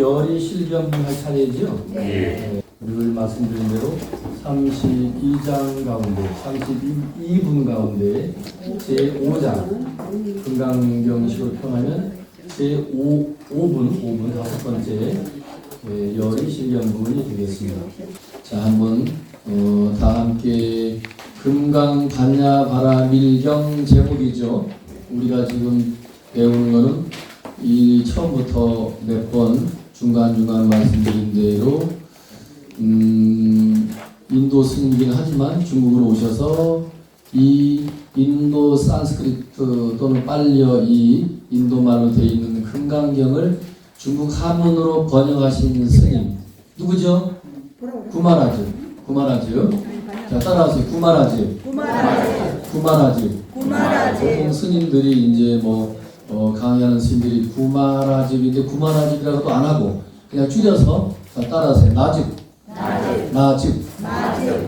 열이 실견할 차례지요? 네. 늘 말씀드린 대로 32장 가운데 32분 가운데 제5장 금강경식으로 표현하면 제5분 다섯 번째 열이 실견 부분이 되겠습니다. 자, 한번 다 함께 금강 반야 바라 밀경 제목이죠. 우리가 지금 배우는 거는 이 처음부터 몇 번 중간중간 말씀드린 대로 인도 스님이긴 하지만 중국으로 오셔서 이 인도 산스크리트 또는 빨리어 이 인도말로 되어 있는 금강경을 중국 한문으로 번역하신 스님 누구죠? 구마라즈. 자, 따라하세요. 구마라즈. 보통 스님들이 이제 강의하는 스님들이 구마라즈인데 구마라즈라고도 안 하고 그냥 줄여서 자, 따라하세요. 나즙.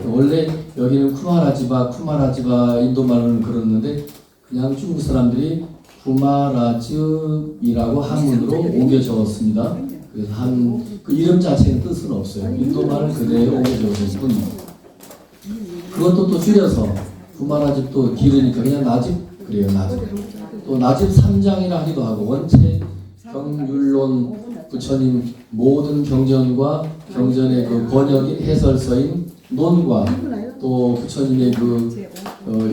원래 여기는 쿠마라지바 인도말로는 그러는데 그냥 중국 사람들이 구마라즈이라고 한문으로 옮겨 적었습니다. 그래서 그 이름 자체는 뜻은 없어요. 인도말 그대로 옮겨 적었을 뿐. 그것도 또 줄여서 구마라집도 길으니까 그냥 나집 그래요. 나집. 또 나집 3장이라 하기도 하고 원체 경율론 부처님 모든 경전과 경전의 그 번역인 해설서인 논과 또 부처님의 그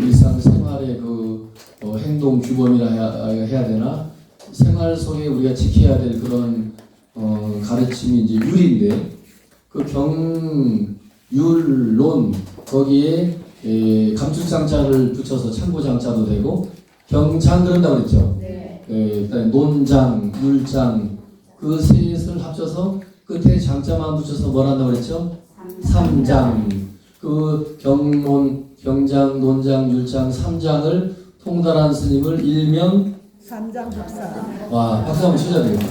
일상생활의 그 행동 규범이라 해야 되나 생활 속에 우리가 지켜야 될 그런 가르침이 이제 율인데 그 경율론 거기에 감축장자를 붙여서 참고장자도 되고 경장 그런다고 그랬죠. 일단 논장, 율장 그 셋을 합쳐서 끝에 장자만 붙여서 뭘 한다고 그랬죠? 삼장. 그 경론, 경장, 논장, 율장, 삼장을 통달한 스님을 일명 삼장법사. 와, 박수 한번 쳐줘야 되겠다.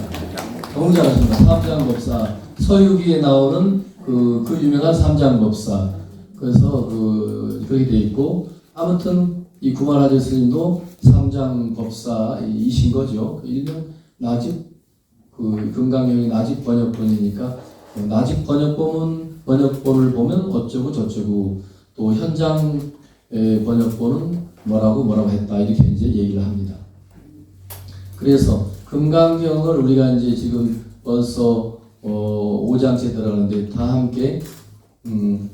너무 잘하십니다. 삼장법사. 서유기에 나오는 그 유명한 삼장법사. 그래서 그렇게 돼 있고 아무튼 이 구마라즈 스님도 삼장법사이신 거죠. 일명 나집 금강경이 나집 번역본이니까 나집 번역본을 보면 어쩌고 저쩌고 또 현장 번역본은 뭐라고 했다 이렇게 이제 얘기를 합니다. 그래서 금강경을 우리가 이제 지금 벌써 5장째 들어가는데 다 함께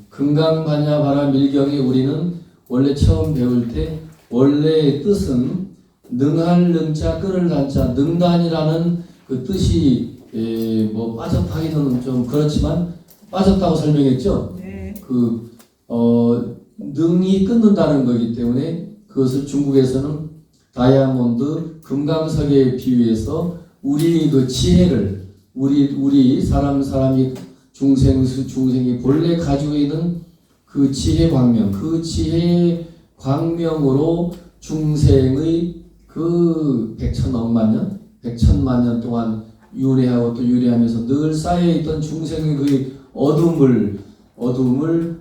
금강반야 바라 밀경에 우리는 원래 처음 배울 때 원래 뜻은 능할 능자 끓을 단자 능단이라는 그 뜻이 빠졌다기는 좀 그렇지만 빠졌다고 설명했죠. 네. 능이 끊는다는 거기 때문에 그것을 중국에서는 다이아몬드 금강석에 비유해서 우리 그 지혜를 우리 사람이 중생이 본래 가지고 있는 그 지혜 광명 그 지혜 광명으로 중생의 그 백천만 년 동안 유래하고 또 유래하면서 늘 쌓여있던 중생의 그 어둠을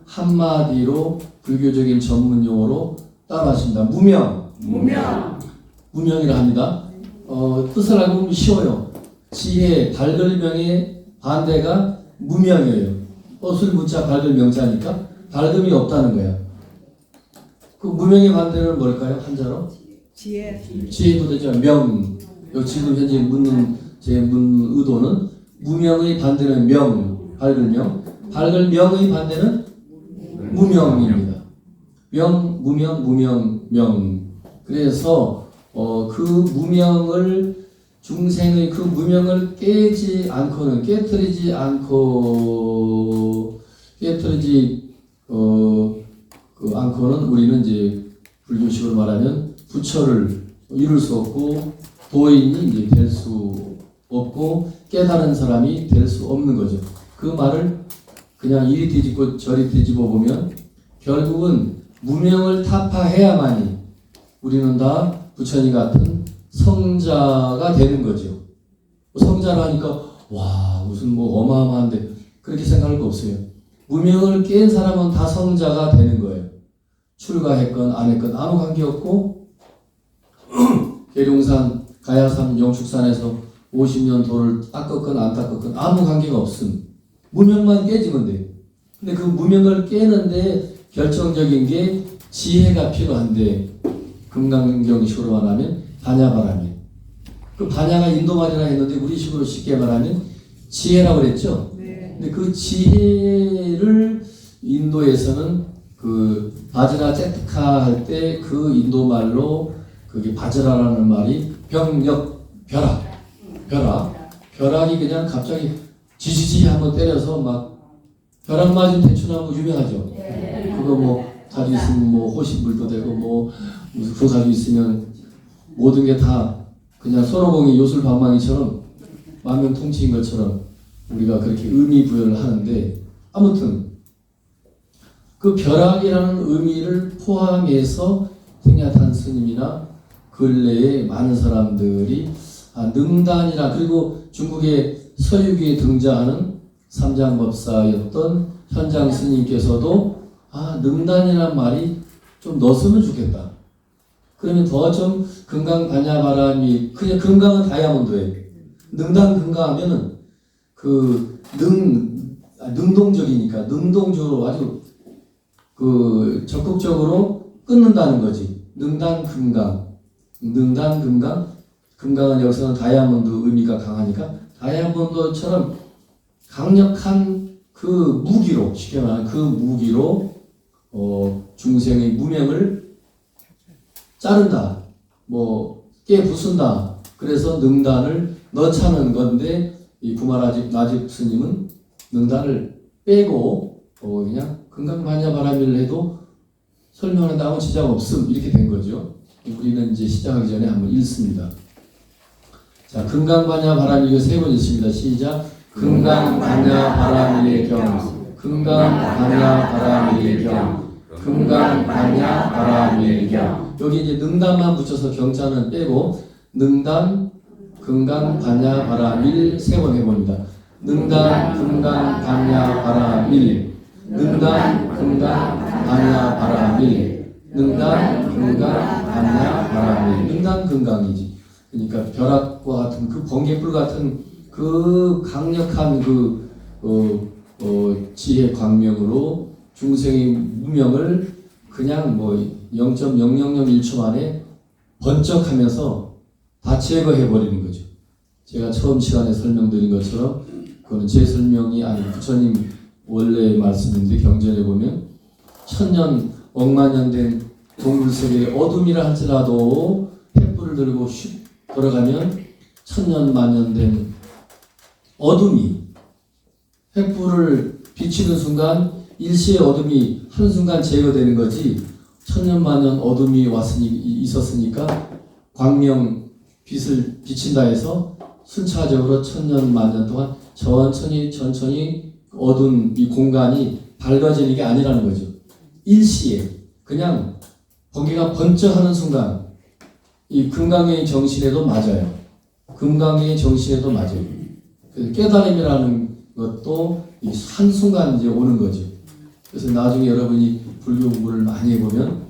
한마디로 불교적인 전문 용어로 따라하십니다. 무명이라 합니다. 뜻을 알고 보면 쉬워요. 지혜, 밝을명의 반대가 무명이에요. 술 무자 밝을 명자니까 밝음이 없다는 거야. 그 무명의 반대는 뭘까요? 한자로? 지혜도 되죠. 명. 지금 현재 제 의도는 무명의 반대는 밝을명. 밝을명의 반대는 무명입니다. 무명. 그래서 그 무명을 중생의 그 무명을 깨뜨리지 않고는 우리는 이제 불교식으로 말하면 부처를 이룰 수 없고 도인이 이제 될 수 없고 깨달은 사람이 될 수 없는 거죠. 그 말을 그냥 이리 뒤집고 저리 뒤집어 보면 결국은 무명을 타파해야만이 우리는 다 부처님 같은 성자가 되는 거죠. 성자라 하니까 와 무슨 어마어마한데 그렇게 생각할 거 없어요. 무명을 깬 사람은 다 성자가 되는 거예요. 출가했건 안 했건 아무 관계없고 계룡산, 가야산, 영축산에서 50년 도를 닦았건 안 닦았건 아무 관계가 없음. 무명만 깨지면 돼. 근데 그 무명을 깨는데 결정적인 게 지혜가 필요한데 금강경식으로 말하면 반야바람이. 그 반야가 인도말이라 했는데 우리식으로 쉽게 말하면 지혜라고 그랬죠. 근데 그 지혜를 인도에서는 그 바즈라 제트카 할 때 그 인도말로 그게 바즈라라는 말이 병력 벼락이 그냥 갑자기 지지지 한번 때려서 막 벼락 맞은 대추나무 유명하죠. 그거 뭐 가지고 있으면 뭐 호신물도 되고 뭐 무슨 그거 가지고 있으면 모든 게 다 그냥 손오공이 요술방망이처럼 만면통치인 것처럼 우리가 그렇게 의미 부여를 하는데 아무튼 그 벼락이라는 의미를 포함해서 생야탄 스님이나 근래에 많은 사람들이 능단이라 그리고 중국의 서유기에 등장하는 삼장법사였던 현장 스님께서도 능단이라는 말이 좀 넣었으면 좋겠다. 그러면 더 좀 금강반야바람이 그냥 금강은 다이아몬드예요. 능단 금강하면은 그 능동적이니까 능동적으로 아주 그 적극적으로 끊는다는 거지. 능단 금강 금강은 여기서는 다이아몬드 의미가 강하니까 다이아몬드처럼 강력한 그 무기로 쉽게 말하면 그 무기로 중생의 무명을 자른다, 뭐 깨부순다. 그래서 능단을 넣자는 건데 이 구마라집 스님은 능단을 빼고 그냥 금강반야바람일 해도 설명하는데 아무 지장 없음 이렇게 된 거죠. 우리는 이제 시작하기 전에 한번 읽습니다. 자, 금강반야바람일 세 번 읽습니다. 시작. 금강반야바람일 경, 금강반야바람일 경, 금강반야바람일 경. 여기 이제 능단만 붙여서 경자는 빼고 능단, 금강반야바람일 세 번 해봅니다. 능단, 금강반야바람일, 능단, 금강반야바람일, 능단, 금강반야바람일. 능단 금강이지. 그러니까 벼락과 같은 그 번개불 같은 그 강력한 지혜 광명으로 중생의 무명을 그냥 뭐 0.0001초 만에 번쩍하면서 다 제거해버리는 거죠. 제가 처음 시간에 설명드린 것처럼 그거는 제 설명이 아니고 부처님 원래 말씀인데 경전에 보면 천년 억만년 된 동물 속에 어둠이라 할지라도 횃불을 들고 슉 걸어가면 천년 만년 된 어둠이 횃불을 비추는 순간 일시의 어둠이 한순간 제거되는 거지. 천년 만년 어둠이 있었으니까 광명 빛을 비친다 해서 순차적으로 천년 만년 동안 천천히 어두운 이 공간이 밝아지는 게 아니라는 거죠. 일시에 그냥 번개가 번쩍하는 순간 이 금강의 정신에도 맞아요. 금강의 정신에도 맞아요. 그래서 깨달음이라는 것도 이 한순간 이제 오는 거죠. 그래서 나중에 여러분이 불교 공부를 많이 해보면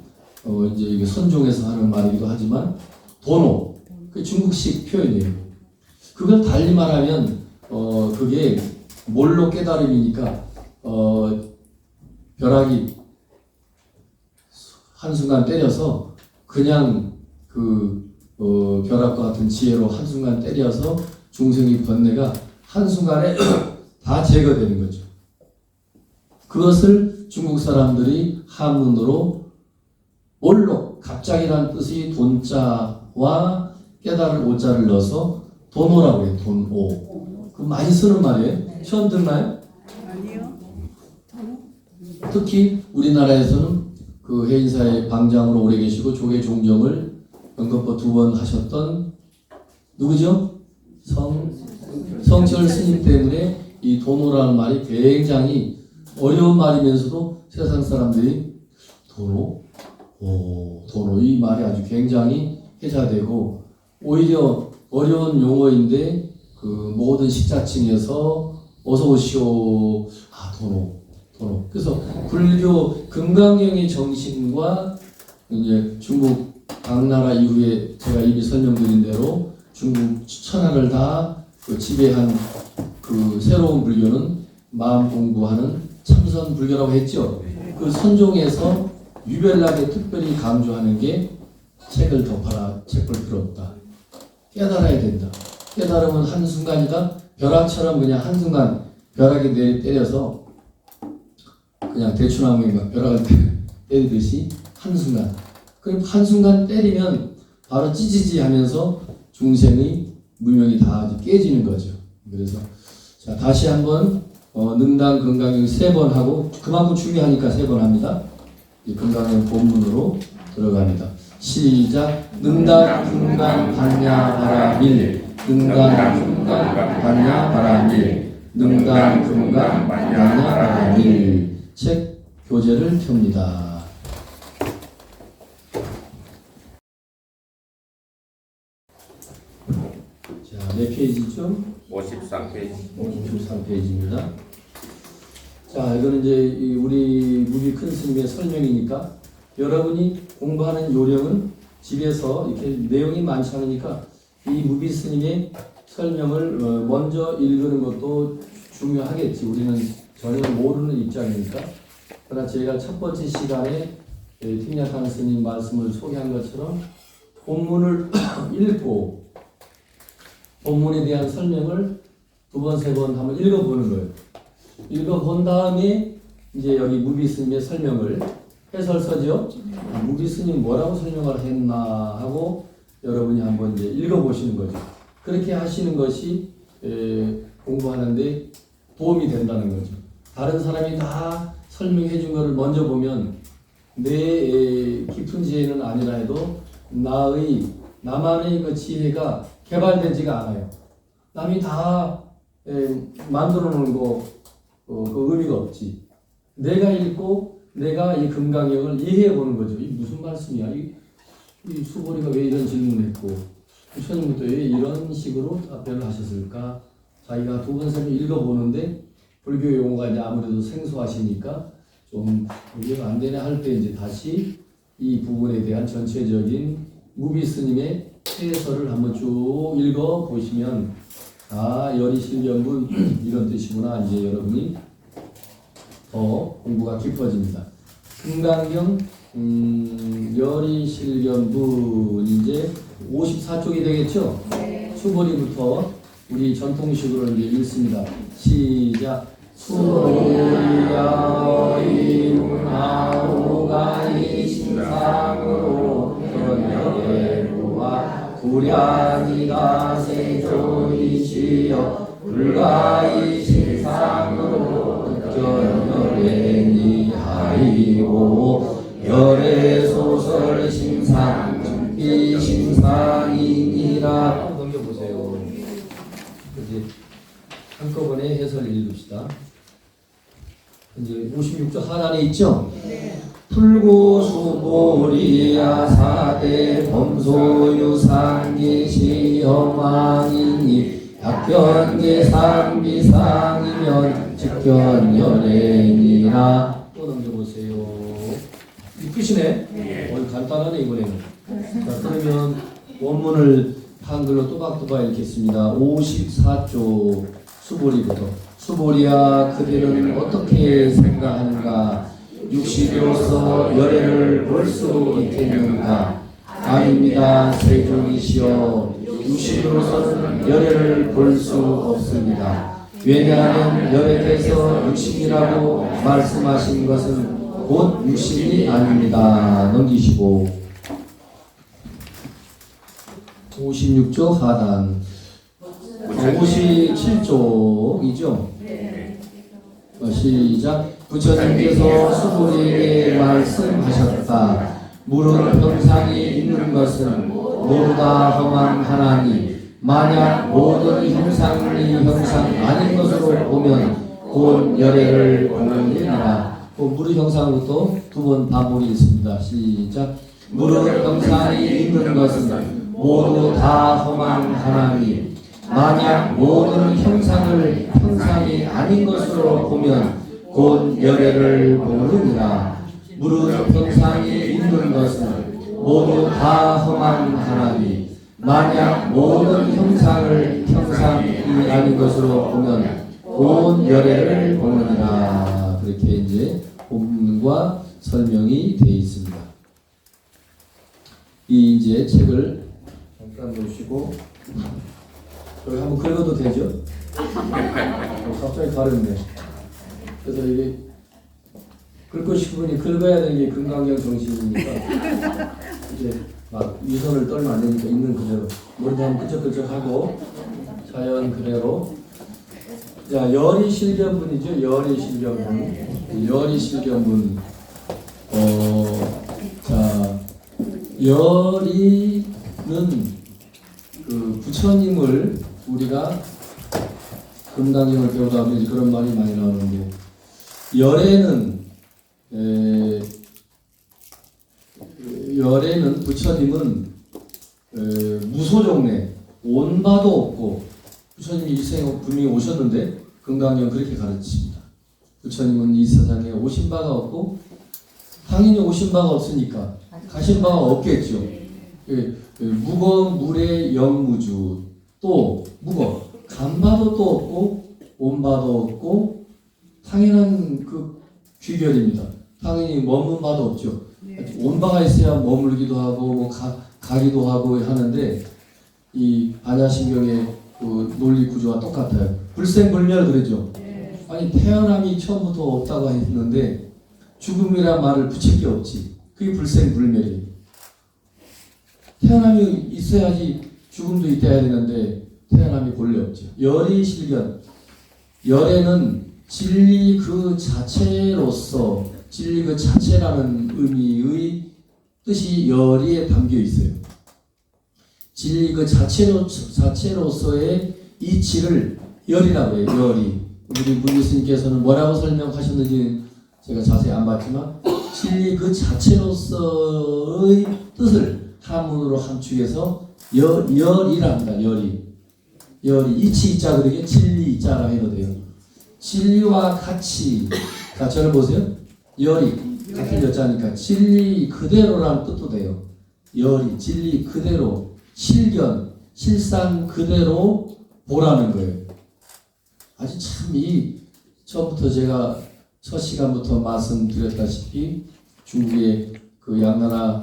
이제 이게 선종에서 하는 말이기도 하지만 도노, 그 중국식 표현이에요. 그걸 달리 말하면 그게 뭘로 깨달음이니까 벼락이 한순간 때려서 그냥 벼락과 같은 지혜로 한순간 때려서 중생의 번뇌가 한순간에 다 제거되는 거죠. 그것을 중국 사람들이 한문으로 올록, 갑자기라는 뜻이 돈자와 깨달을 오자를 넣어서 돈오라고 해요. 돈오. 그 많이 쓰는 말이에요. 처음 듣나요? 아니요. 특히 우리나라에서는 그 해인사의 방장으로 오래 계시고 조계 종정을 연거포 2번 하셨던 누구죠? 성철 스님 때문에 이 돈오라는 말이 굉장히 어려운 말이면서도 세상 사람들이 돈오 이 말이 아주 굉장히 해자되고 오히려 어려운 용어인데 그 모든 식자층에서 어서 오시오 돈오. 그래서 불교 금강경의 정신과 이제 중국 당나라 이후에 제가 이미 설명드린 대로 중국 천하를 다 그 지배한 그 새로운 불교는 마음 공부하는 참선 불교라고 했죠. 그 선종에서 유별나게 특별히 강조하는 게 책을 덮어라, 책을 들었다. 깨달아야 된다. 깨달으면 한순간이다. 벼락처럼 그냥 한순간 벼락이 때려서 그냥 대추나무에 막 벼락을 때리듯이 한순간. 그럼 한순간 때리면 바로 찌찌지 하면서 중생의 무명이 다 깨지는 거죠. 그래서 자 다시 한번 능당 건강경 3번 하고 그만큼 중요하니까 3번 합니다. 이 건강경 본문으로 들어갑니다. 시작. 능당 중간 반야 바라밀 능당 중간 반야 바라밀 능당 중간 반야 바라밀. 책 교재를 켭니다. 자, 몇 페이지죠? 53페이지. 53페이지입니다. 자, 이거는 이제 우리 무비 큰 스님의 설명이니까 여러분이 공부하는 요령은 집에서 이렇게 내용이 많지 않으니까 이 무비 스님의 설명을 먼저 읽는 것도 중요하겠지. 우리는 전혀 모르는 입장이니까. 그러나 제가 첫 번째 시간에 팅야탄 스님 말씀을 소개한 것처럼 본문을 읽고 본문에 대한 설명을 2번, 3번 한번 읽어보는 거예요. 읽어본 다음에 이제 여기 무비 스님의 설명을 해설서죠. 무비 스님 뭐라고 설명을 했나 하고 여러분이 한번 이제 읽어보시는 거죠. 그렇게 하시는 것이 공부하는데 도움이 된다는 거죠. 다른 사람이 다 설명해 준 것을 먼저 보면 내 깊은 지혜는 아니라 해도 나만의 그 지혜가 개발되지가 않아요. 남이 다 만들어 놓은 거 그 의미가 없지. 내가 읽고 내가 이 금강경을 이해해 보는 거죠. 이 무슨 말씀이야? 이 수보리가 왜 이런 질문을 했고 부처님부터 왜 이런 식으로 답변을 하셨을까? 자기가 2번, 3번 읽어보는데 불교 용어가 이제 아무래도 생소하시니까 좀 이해가 안 되네 할 때 이제 다시 이 부분에 대한 전체적인 무비 스님의 해설을 한번 쭉 읽어 보시면 열이실견분 이런 뜻이구나. 이제 여러분이 더 공부가 깊어집니다. 금강경 열이실견분 이제 54쪽이 되겠죠? 네. 수보리부터 우리 전통식으로 이제 읽습니다. 시작. 수보리야의 문화오가이 신상으로 견여대부와 구량이가 세조이시여 불가이 신상으로 견여대니하이고 열애소설 신상 비신상이니라. 넘겨보세요. 이제 한꺼번에 해설 읽읍시다. 이제 56조 하단에 있죠? 네. 풀고수보리야 사대 범소유상기 시험왕이니 약견계상비상이면 직견연행이나. 또 넘겨보세요. 이 끝이네? 네. 간단하네 이번에는. 자, 그러면 원문을 한글로 또박또박 읽겠습니다. 54조 수보리부터. 수보리야 그대는 어떻게 생각하는가? 육신으로서 열애를 볼 수 있겠는가? 아닙니다. 세종이시여 육신으로서는 열애를 볼 수 없습니다. 왜냐하면 열애께서 육신이라고 말씀하신 것은 곧 육신이 아닙니다. 넘기시고 56조 하단 57조이죠. 시작. 부처님께서 수보리에게 말씀하셨다. 물은 형상이 있는 것은 모두 다 험한 하나니 만약 모든 형상이 형상 아닌 것으로 보면 곧 열애를 보느니라. 물의 형상부터 2번 반복이 있습니다. 시작. 물은 형상이 있는 것은 모두 다 험한 하나니 만약 모든 형상이 아닌 것으로 보면 곧 열애를 보느니라. 물은 형상이 있는 것은 모두 다 험한 하나니 만약 모든 형상을 형상이 아닌 것으로 보면 온 열애를 보느니라. 그렇게 이제 본문과 설명이 되어 있습니다. 이 이제 책을 잠깐 놓으시고 여기 한번 긁어도 되죠? 갑자기 가렵네. 그래서 이게 긁고 싶으니 긁어야 되는 게 금강경 정신이니까 이제 막 위선을 떨면 안 되니까 있는 그대로 머리도 한번 끄적끄적하고 자연 그대로. 자, 열이실견문이죠. 열이실견문. 열이실견문. 자, 열이는 그 부처님을 우리가 금강경을 배우다 보면 그런 말이 많이 나오는데, 열애는 부처님은 무소종래, 온 바도 없고, 부처님이 이 세상에 분명히 오셨는데 금강경 그렇게 가르칩니다. 부처님은 이 세상에 오신 바가 없고, 당연히 오신 바가 없으니까 가신 바가 없겠죠. 무거 물의 영무주, 또 무거 간바도 또 없고 온 바도 없고 당연한 그 귀결입니다. 당연히 머문 바도 없죠. 온 바가 있어야 머물기도 하고 뭐 가기도 하고 하는데, 이 반야신경의 그 논리 구조와 똑같아요. 불생불멸 그러죠. 아니 태어남이 처음부터 없다고 했는데 죽음이란 말을 붙일 게 없지. 그게 불생불멸이에요. 태어남이 있어야지 죽음도 있어야 되는데 태어남이 본래 없죠. 열이실견. 열애는 진리 그 자체로서, 진리 그 자체라는 의미의 뜻이 열이에 담겨 있어요. 진리 그 자체로서의 이치를 열이라고 해요. 열이. 우리 부교수님께서는 뭐라고 설명하셨는지 제가 자세히 안 봤지만, 진리 그 자체로서의 뜻을 한문으로 함축해서 열이라 합니다. 열이. 이치 이자 그러게 진리 이자라 해도 돼요. 진리와 같이. 자, 저를 보세요. 열이 같은 여자니까 진리 그대로라는 뜻도 돼요. 열이 진리 그대로, 실견 실상 그대로 보라는 거예요. 아주 참 이 처음부터 제가 첫 시간부터 말씀드렸다시피 중국의 그 양나라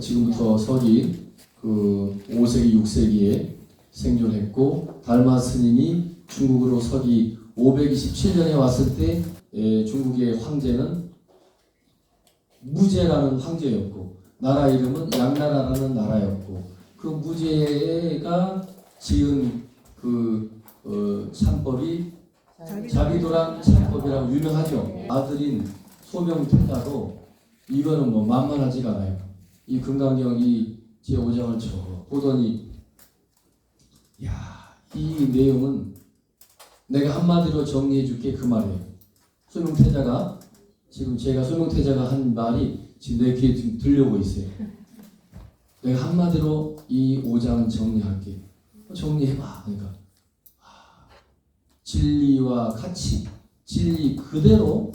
지금부터 서기 그 5세기 6세기에 생존했고, 달마 스님이 중국으로 서기 527년에 왔을 때 중국의 황제는 무제라는 황제였고 나라 이름은 양나라라는 나라였고, 그 무제가 지은 그 참법이 자비도란 참법이라고 유명하죠. 아들인 소명태자도 이거는 뭐 만만하지가 않아요. 이 금강경이 제5장을 보더니, 야, 이 내용은 내가 한마디로 정리해 줄게 그 말이에요. 소명태자가 지금 제가 소명태자가 한 말이 지금 내 귀에 지금 들려오고 있어요. 내가 한마디로 이 5장 정리할게. 정리해봐. 그러니까 진리와 같이 진리 그대로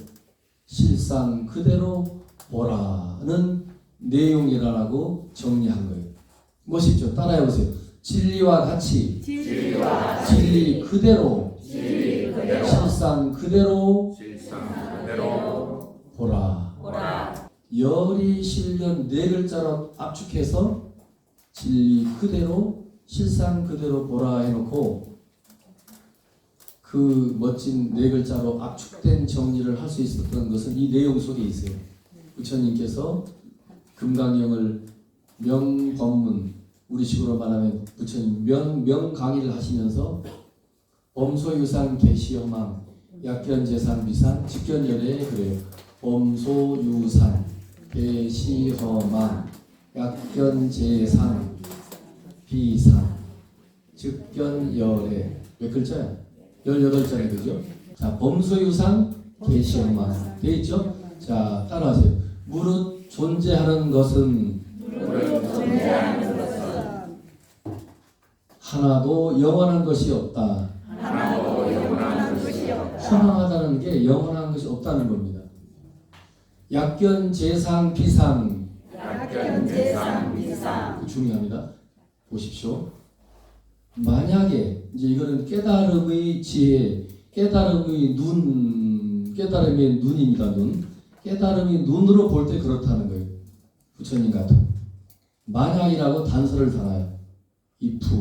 실상 그대로 보라는 내용이라고 정리한 거예요. 멋있죠? 따라해보세요. 진리와 같이 진리 그대로 실상 그대로 보라. 열이 실견 네 글자로 압축해서 진리 그대로 실상 그대로 보라 해놓고, 그 멋진 네 글자로 압축된 정리를 할 수 있었던 것은 이 내용 속에 있어요. 부처님께서 금강경을 명법문, 우리식으로 말하면 부처님 명강의를 하시면서 범소유상 계시영망 약견재상 비상 직견열애 그래요. 범소유상 계시허망 약견재상 비상 즉견열애. 몇 글자야? 18자네, 그죠? 자, 범소유상 계시영망 돼 있죠? 자, 따라하세요. 무릇 존재하는 것은 하나도 영원한 것이 없다. 허망하다는 게 영원한 것이 없다는 겁니다. 약견 재상 비상 중요합니다. 보십시오. 만약에 이제 이거는 깨달음의 지혜, 깨달음의 눈입니다. 눈. 깨달음이 눈으로 볼 때 그렇다는 거예요. 부처님 같은. 만약이라고 단서를 달아요. if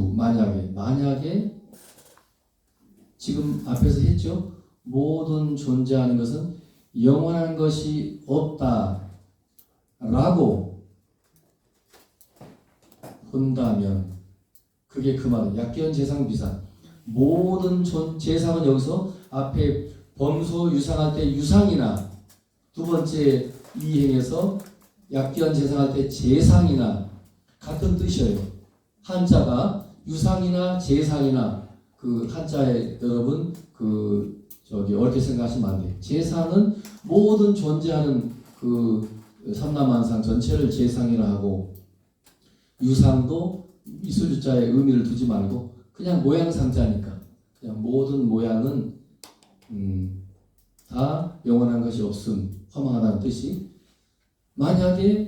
만약에 지금 앞에서 했죠. 모든 존재하는 것은 영원한 것이 없다라고 본다면 그게 그 말은 약견 재상 비상. 모든 재상은 여기서 앞에 범소 유상할 때 유상이나 두 번째 이행에서 약견 재상할 때 재상이나 같은 뜻이에요. 한자가 유상이나 재상이나 그 한자에 여러분 어렵게 생각하시면 안 돼요. 재상은 모든 존재하는 그 삼라만상 전체를 재상이라 하고 유상도 이슬주자에 의미를 두지 말고 그냥 모양상자니까 그냥 모든 모양은 다 영원한 것이 없음 허망하다는 뜻이 만약에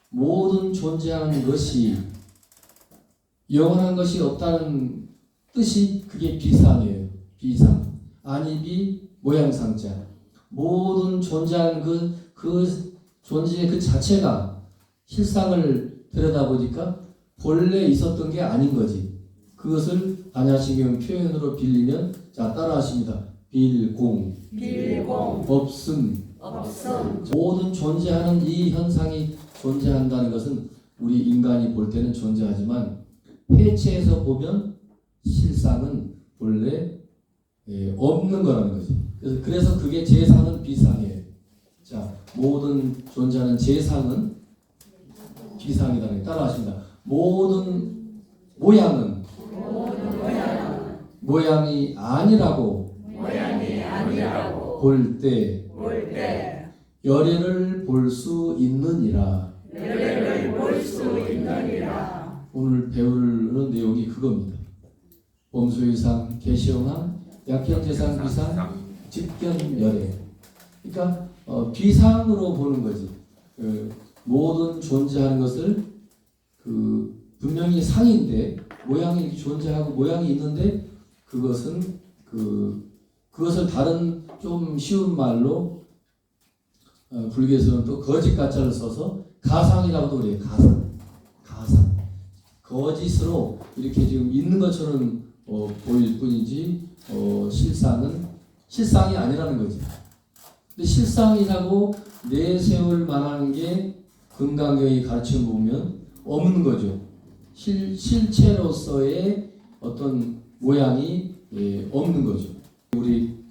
모든 존재하는 것이 영원한 것이 없다는 뜻이 그게 비상이에요. 비상 안입이 모양상자 모든 존재하는 그 존재의 그 자체가 실상을 들여다보니까 본래 있었던 게 아닌 거지. 그것을 반야신경 표현으로 빌리면 자 따라하십니다. 빌공 없음 모든 존재하는 이 현상이 존재한다는 것은 우리 인간이 볼 때는 존재하지만 해체해서 보면 실상은 본래 없는 거라는 거지. 그래서 그게 재상은 비상이에요. 자 모든 존재하는 재상은 비상이다. 따라하십니다. 모든 모양은 모양이 아니라고 볼 때 열애를 볼 수 있느니라. 오늘 배우는 내용이 그겁니다. 범수유상, 개시영항, 약형재상, 비상, 직견, 열애. 그러니까 비상으로 보는 거지. 모든 존재하는 것을 분명히 상인데 모양이 이렇게 존재하고 모양이 있는데 그것은 그것을 다른 좀 쉬운 말로 불교에서는 또 거짓 가짜를 써서 가상이라고도 그래요. 가상. 거짓으로 이렇게 지금 있는 것처럼 보일 뿐이지 실상이 아니라는 거지. 근데 실상이라고 내세울 만한 게 금강경이 가르쳐 보면 없는 거죠. 실체로서의 어떤 모양이 없는 거죠. 우리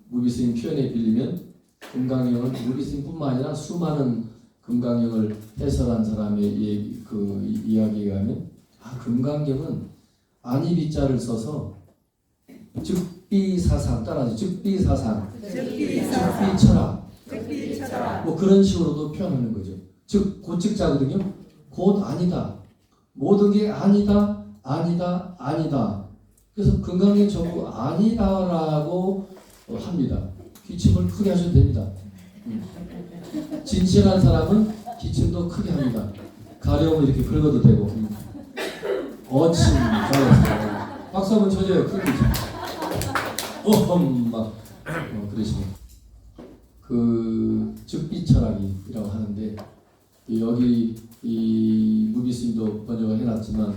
무비스님 표현에 빌리면 금강경은 무비스님뿐만 아니라 수많은 금강경을 해설한 사람의 이야기에 가면 금강경은 안이비자를 써서 즉비사상 따라하죠. 즉비사상, 즉비철학 뭐 그런 식으로도 표현하는 거죠. 즉 고측자거든요. 곧 아니다. 모든 게 아니다. 그래서 금강경 전부 아니다라고 합니다. 기침을 크게 하셔도 됩니다. 진실한 사람은 기침도 크게 합니다. 가려우면 이렇게 긁어도 되고. 어침 잘했어요. 박수 한번 쳐줘요. 크게. 그러시면 즉비철학이라고 하는데 여기 이 무비스님도 번역을 해놨지만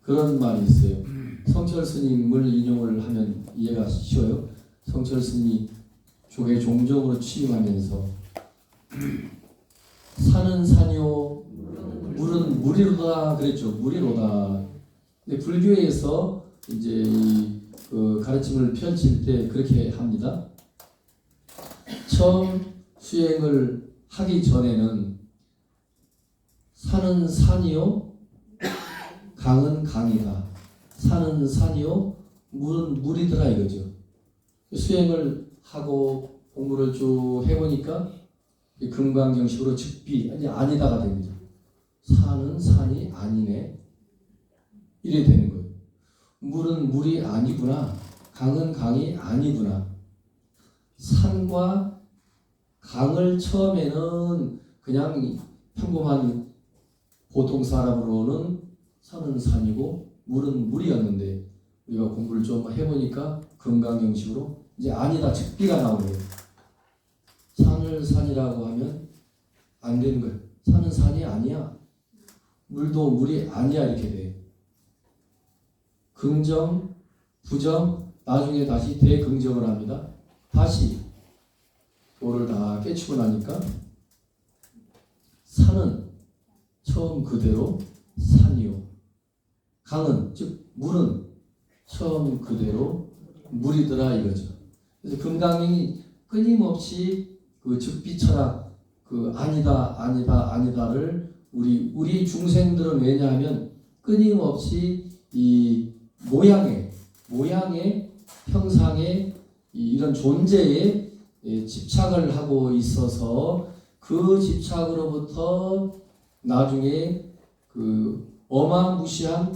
그런 말이 있어요. 성철 스님을 인용을 하면 이해가 쉬워요. 성철 스님이 조계 종종으로 취임하면서 산은 산이요 물은 물이로다 그랬죠. 물이로다. 근데 불교에서 이제 그 가르침을 펼칠 때 그렇게 합니다. 처음 수행을 하기 전에는 산은 산이요 강은 강이다. 산은 산이요 물은 물이더라 이거죠. 수행을 하고 공부를 쭉 해보니까 금강경식으로 즉비 아니다가 됩니다. 산은 산이 아니네 이래 되는 거예요. 물은 물이 아니구나. 강은 강이 아니구나. 산과 강을 처음에는 그냥 평범한 보통 사람으로는 산은 산이고 물은 물이었는데 우리가 공부를 좀 해보니까 금강경식으로 이제 아니다 즉비가 나오네요. 산을 산이라고 하면 안 되는 거예요. 산은 산이 아니야. 물도 물이 아니야 이렇게 돼. 긍정, 부정, 나중에 다시 대긍정을 합니다. 다시 도를 다 깨치고 나니까 산은 처음 그대로 산이요. 강은 즉 물은 처음 그대로 물이더라 이거죠. 그래서 금강경이 끊임없이 그 즉비 철학 그 아니다를 우리 중생들은 왜냐하면 끊임없이 이 모양의 형상의 이런 존재에 집착을 하고 있어서 그 집착으로부터 나중에 그 어마무시한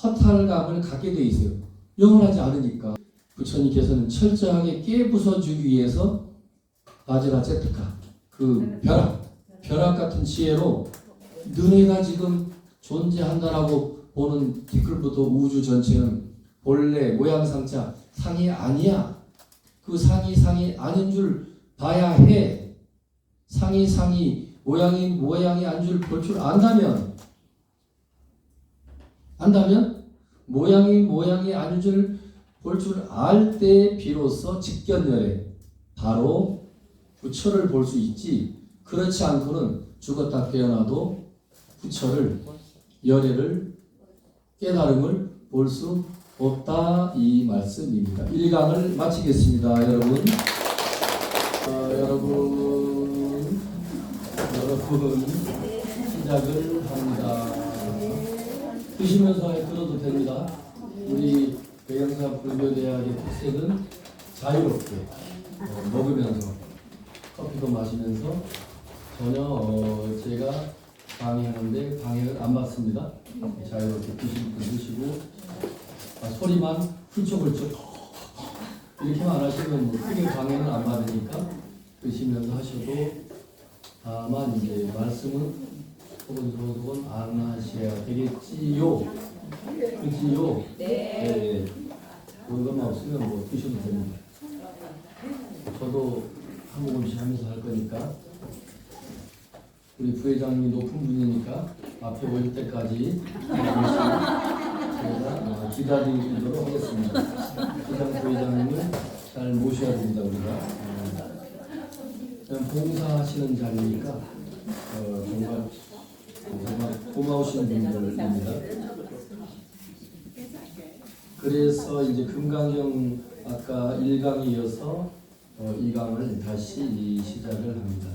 허탈감을 갖게 돼 있어요. 영원하지 않으니까. 부처님께서는 철저하게 깨부숴주기 위해서 바지라 제트카 그 벼락 같은 지혜로 너네가 지금 존재한다라고 보는 티끌부터 우주 전체는 본래 모양상자 상이 아니야. 그 상이 아닌 줄 봐야 해. 상이 모양이 아닌 줄 볼 줄 안다면 모양이 아닌 줄 볼 줄 알 때 비로소 직견열에 바로 부처를 볼 수 있지. 그렇지 않고는 죽었다 깨어나도 부처를 열애를 깨달음을 볼 수 없다 이 말씀입니다. 1강을 마치겠습니다. 여러분 시작을 합니다. 드시면서 들어도 됩니다. 우리 백양사 불교대학의 특색은 자유롭게 먹으면서 커피도 마시면서 전혀 제가 강의하는데 방해를 안 받습니다. 자유롭게 드시고 드시고 소리만 훌쩍훌쩍 이렇게만 안 하시면 뭐 크게 방해는 안 받으니까 드시면서 하셔도 다만 이제 말씀은 소곤소곤 안 하셔야 되겠지요. 그렇지요? 네. 그것만 없으면 뭐 드셔도 됩니다. 저도 한 모금씩 하면서 할 거니까 우리 부회장님이 높은 분이니까 앞에 올 때까지 제가 기다리도록 하겠습니다. 부장 부회장님을 잘 모셔야 됩니다. 우리가 그냥 봉사하시는 자리니까 정말 고마우신 분들입니다. 그래서 이제 금강경 아까 1강에 이어서 2강을 다시 시작을 합니다.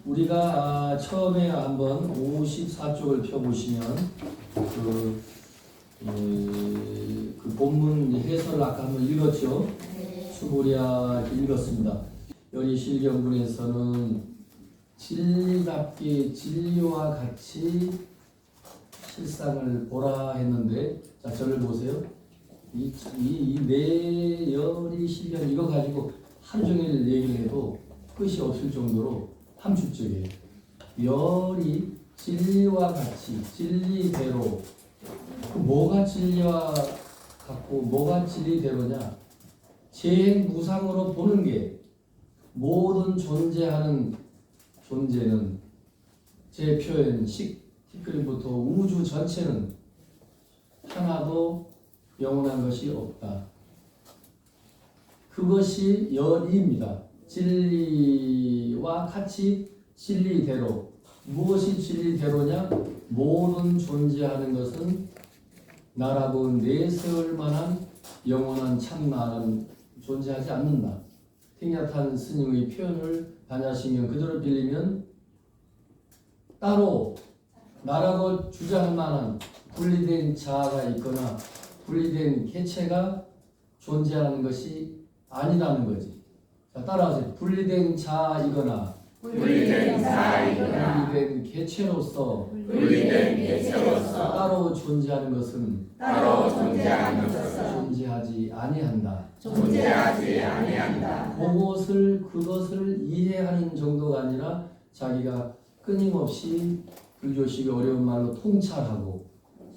우리가 처음에 한번 54쪽을 펴보시면 그 본문 해설을 아까 한번 읽었죠. 수고리아 읽었습니다. 여기 실경분에서는 진리답게 진리와 같이 실상을 보라 했는데, 자 저를 보세요. 이 내열이 실경 이거 가지고 하루 종일 얘기를 해도 끝이 없을 정도로 함축적이에요. 열이 진리와 같이 진리대로 뭐가 진리와 같고 뭐가 진리대로냐? 제무상으로 보는 게 모든 존재하는 존재는 제 표현 티끌부터 우주 전체는 하나도 영원한 것이 없다. 그것이 열입니다. 진리와 같이 진리대로. 무엇이 진리대로냐? 모든 존재하는 것은 나라고 내세울 만한 영원한 참나는 존재하지 않는다. 팅야탄 스님의 표현을 반야시면 그대로 빌리면 따로 나라고 주장할 만한 분리된 자아가 있거나 분리된 개체가 존재하는 것이 아니라는 거지. 자, 따라하세요. 분리된 자이거나 분리된 개체로서 따로 존재하는 것은 존재하지 아니한다. 그것을 이해하는 정도가 아니라 자기가 끊임없이 불교식의 어려운 말로 통찰하고,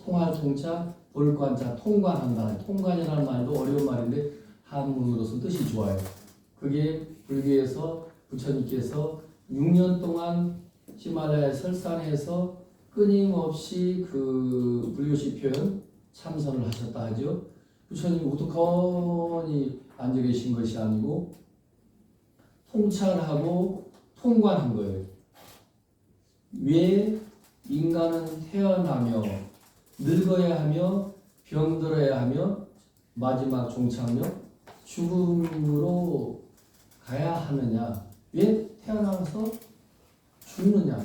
통할 통찰, 볼관자, 통관한다. 통관이라는 말도 어려운 말인데 한문으로서 뜻이 좋아요. 그게 불교에서 부처님께서 6년 동안 히말라야 설산에서 끊임없이 그 불교식 표현 참선을 하셨다 하죠. 부처님이 우두커니 앉아 계신 것이 아니고 통찰하고 통관한 거예요. 왜 인간은 태어나며 늙어야 하며 병들어야 하며 마지막 종착역 죽음으로 가야 하느냐? 왜 태어나서 죽느냐?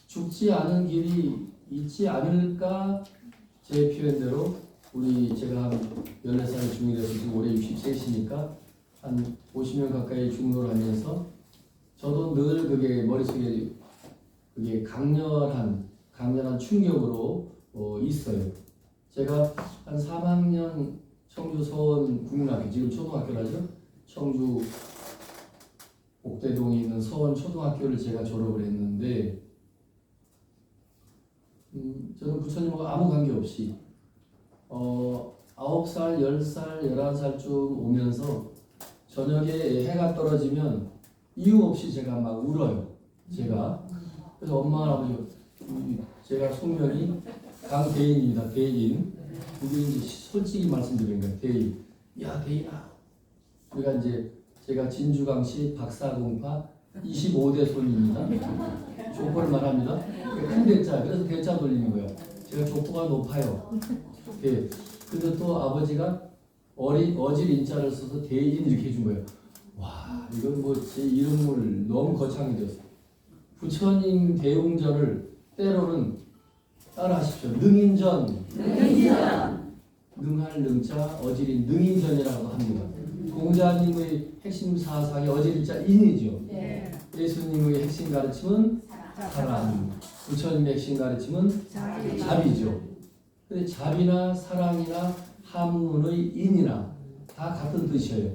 죽지 않은 길이 있지 않을까? 제 표현대로 제가 한 14살 중이 돼서 지금 올해 67이니까 한 50년 가까이 중노를 하면서 저도 늘 그게 머릿속에 그게 강렬한 충격으로 있어요. 제가 한 3학년 청주 서원 국민학교, 지금 초등학교라죠? 청주 옥대동에 있는 서원 초등학교를 제가 졸업을 했는데 저는 부처님하고 아무 관계없이 9살, 10살, 11살쯤 오면서 저녁에 해가 떨어지면 이유 없이 제가 막 울어요. 그래서 엄마랑 아버지, 제가 속명이 강대인입니다. 대인. 이게 이제 솔직히 말씀드리는 거예요. 대인. 야, 대인아. 우리가 이제 제가 진주강시 박사공파 25대 손입니다. 족보를 말합니다. 큰 대자. 그래서 대자 돌리는 거예요. 제가 족보가 높아요. 네. 근데 또 아버지가 어질 인자를 써서 대인 이렇게 해준 거예요. 와, 이건 뭐 제 이름을 너무 거창히 줬어요. 부처님 대웅전을 때로는 따라 하십시오. 능인전. 능할 능자 어질인 능인전이라고 합니다. 공자님의 핵심 사상이 어질자 인이죠. 네. 예수님의 핵심 가르침은 사랑. 부처님의 핵심 가르침은 자비죠. 근데 자비나 사랑이나 한문의 인이나 다 같은 뜻이에요.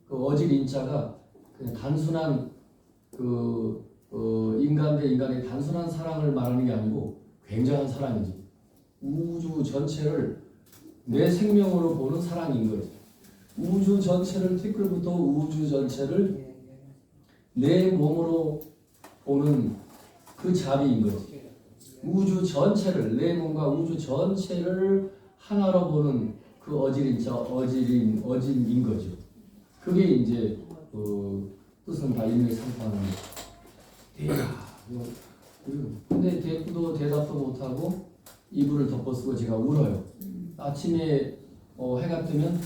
그 어질 인자가 그냥 단순한 인간 대 인간의 단순한 사랑을 말하는 게 아니고 굉장한 사랑이지. 우주 전체를 내 생명으로 보는 사랑인 거지. 우주 전체를 티끌부터 우주 전체를 내 몸으로 보는 그 자비인 거지. 우주 전체를 내 몸과 우주 전체를 하나로 보는 그 어질인 거죠. 그게 이제 뜻은 다 일맥상통하는 거예요. 근데 대답도 못하고 이불을 덮어쓰고 제가 울어요. 아침에 해가 뜨면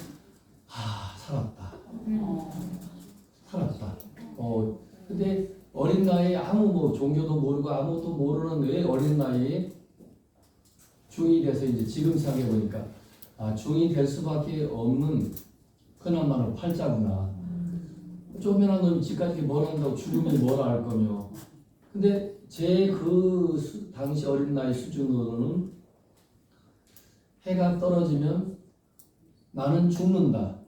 살았다. 근데 어린 나이에 아무 종교도 모르고 아무것도 모르는 왜 어린 나이에 중이 돼서 이제 지금 생각해 보니까 중이 될 수밖에 없는 그나마는 팔자구나. 쪼매난 놈이 집까지 뭘 한다고 죽으면 뭐라 할 거며. 근데 제 당시 어린 나이 수준으로는 해가 떨어지면 나는 죽는다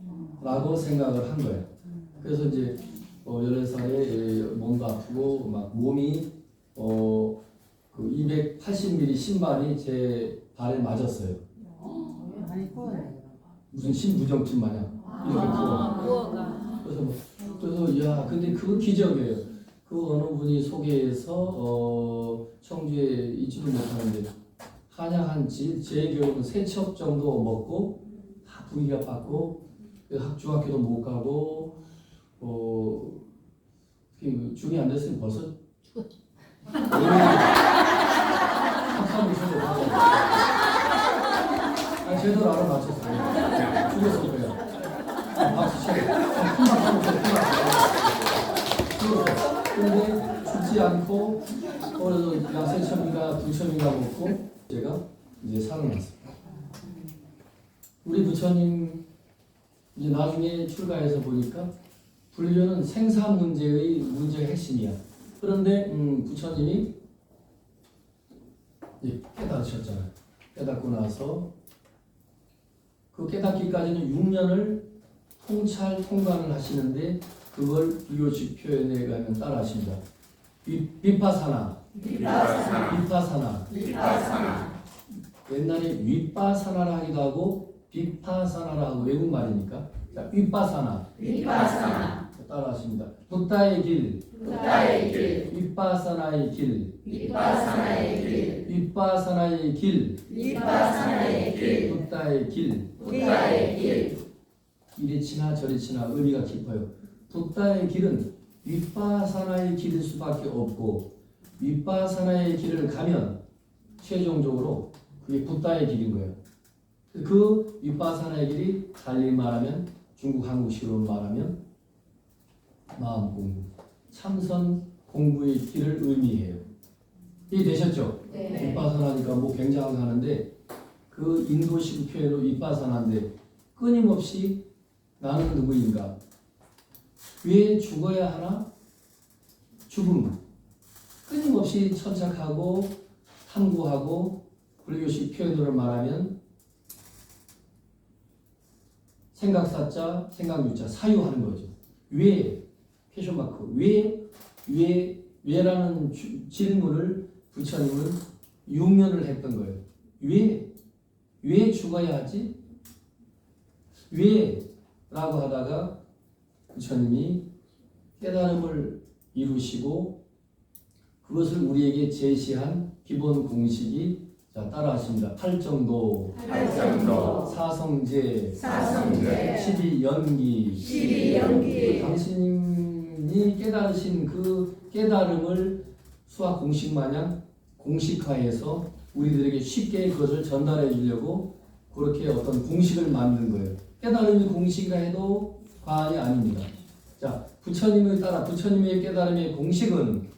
라고 생각을 한 거예요. 그래서 이제 14살에 몸도 아프고 막 몸이 280mm 신발이 제 발에 맞았어요. 무슨 신부정증 마냥 이렇게 그래서 야, 근데 그거 기적이에요. 그 어느 분이 소개해서 청주에 있지도 못하는데 한약 제 경우는 3첩 정도 먹고 다 분위기가 빠고 중학교도 못 가고 중이 안 됐으면 벌써 죽었죠. 제대로 알아맞혔어요. 죽었을 거예요. 박수 쳐요. 근데 죽지 않고 그래서 야세첨인가 2첨인가 먹고 제가 이제 살아났습니다. 우리 부처님 이제 나중에 출가해서 보니까 불교는 생사 문제의 핵심이야. 그런데 부처님이 이제 깨닫으셨잖아요. 깨닫고 나서 그 깨닫기까지는 6년을 통관을 하시는데 그걸 불교식 표현에 가면 따라 하십니다. 비파사나 비파사나. 옛날에 윗바사나라 하기도 하고 비파사나라 하고 외국 말이니까. 자, 윗바사나. 따라하십니다. 붓다의 길. 윗바사나의 길. 윗바사나의 길. 붓다의 길. 이리 치나 저리 치나 의미가 깊어요. 붓다의 길은 윗바사나의 길일 수밖에 없고 윗바사나의 길을 가면 최종적으로 그게 붓다의 길인 거예요. 그 윗바사나의 길이 달리 말하면 중국 한국식으로 말하면 마음 공부, 참선 공부의 길을 의미해요. 이해되셨죠? 네. 윗바사나니까 뭐 굉장하는데 그 인도식 표현으로 윗바사나인데 끊임없이 나는 누구인가? 왜 죽어야 하나? 죽음. 끊임없이 천착하고 탐구하고 불교식 표현으로 말하면 생각사자, 생각유자, 사유하는 거죠. 왜? 퀘션마크. 왜라는 질문을 부처님은 유면을 했던 거예요. 왜 죽어야 하지? 왜? 라고 하다가 부처님이 깨달음을 이루시고 그것을 우리에게 제시한 기본 공식이 자 따라하십니다. 팔정도, 사성제, 12연기. 당신이 깨달으신 그 깨달음을 수학 공식 마냥 공식화해서 우리들에게 쉽게 그것을 전달해 주려고 그렇게 어떤 공식을 만든 거예요. 깨달음이 공식이라 해도 과언이 아닙니다. 자, 부처님의 깨달음의 공식은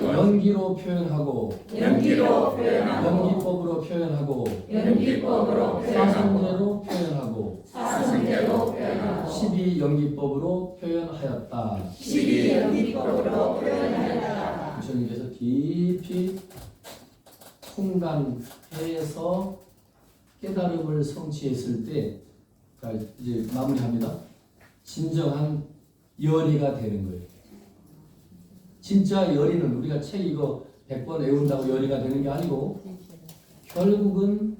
연기로 표현하고 연기법으로 표현하고 사성제로 표현하고 12연기법으로 표현하였다. 부처님께서 깊이 통감해서 깨달음을 성취했을 때 이제 마무리합니다. 진정한 열의가 되는 거예요. 진짜 열의는 우리가 책 이거 100번 외운다고 열의가 되는 게 아니고 결국은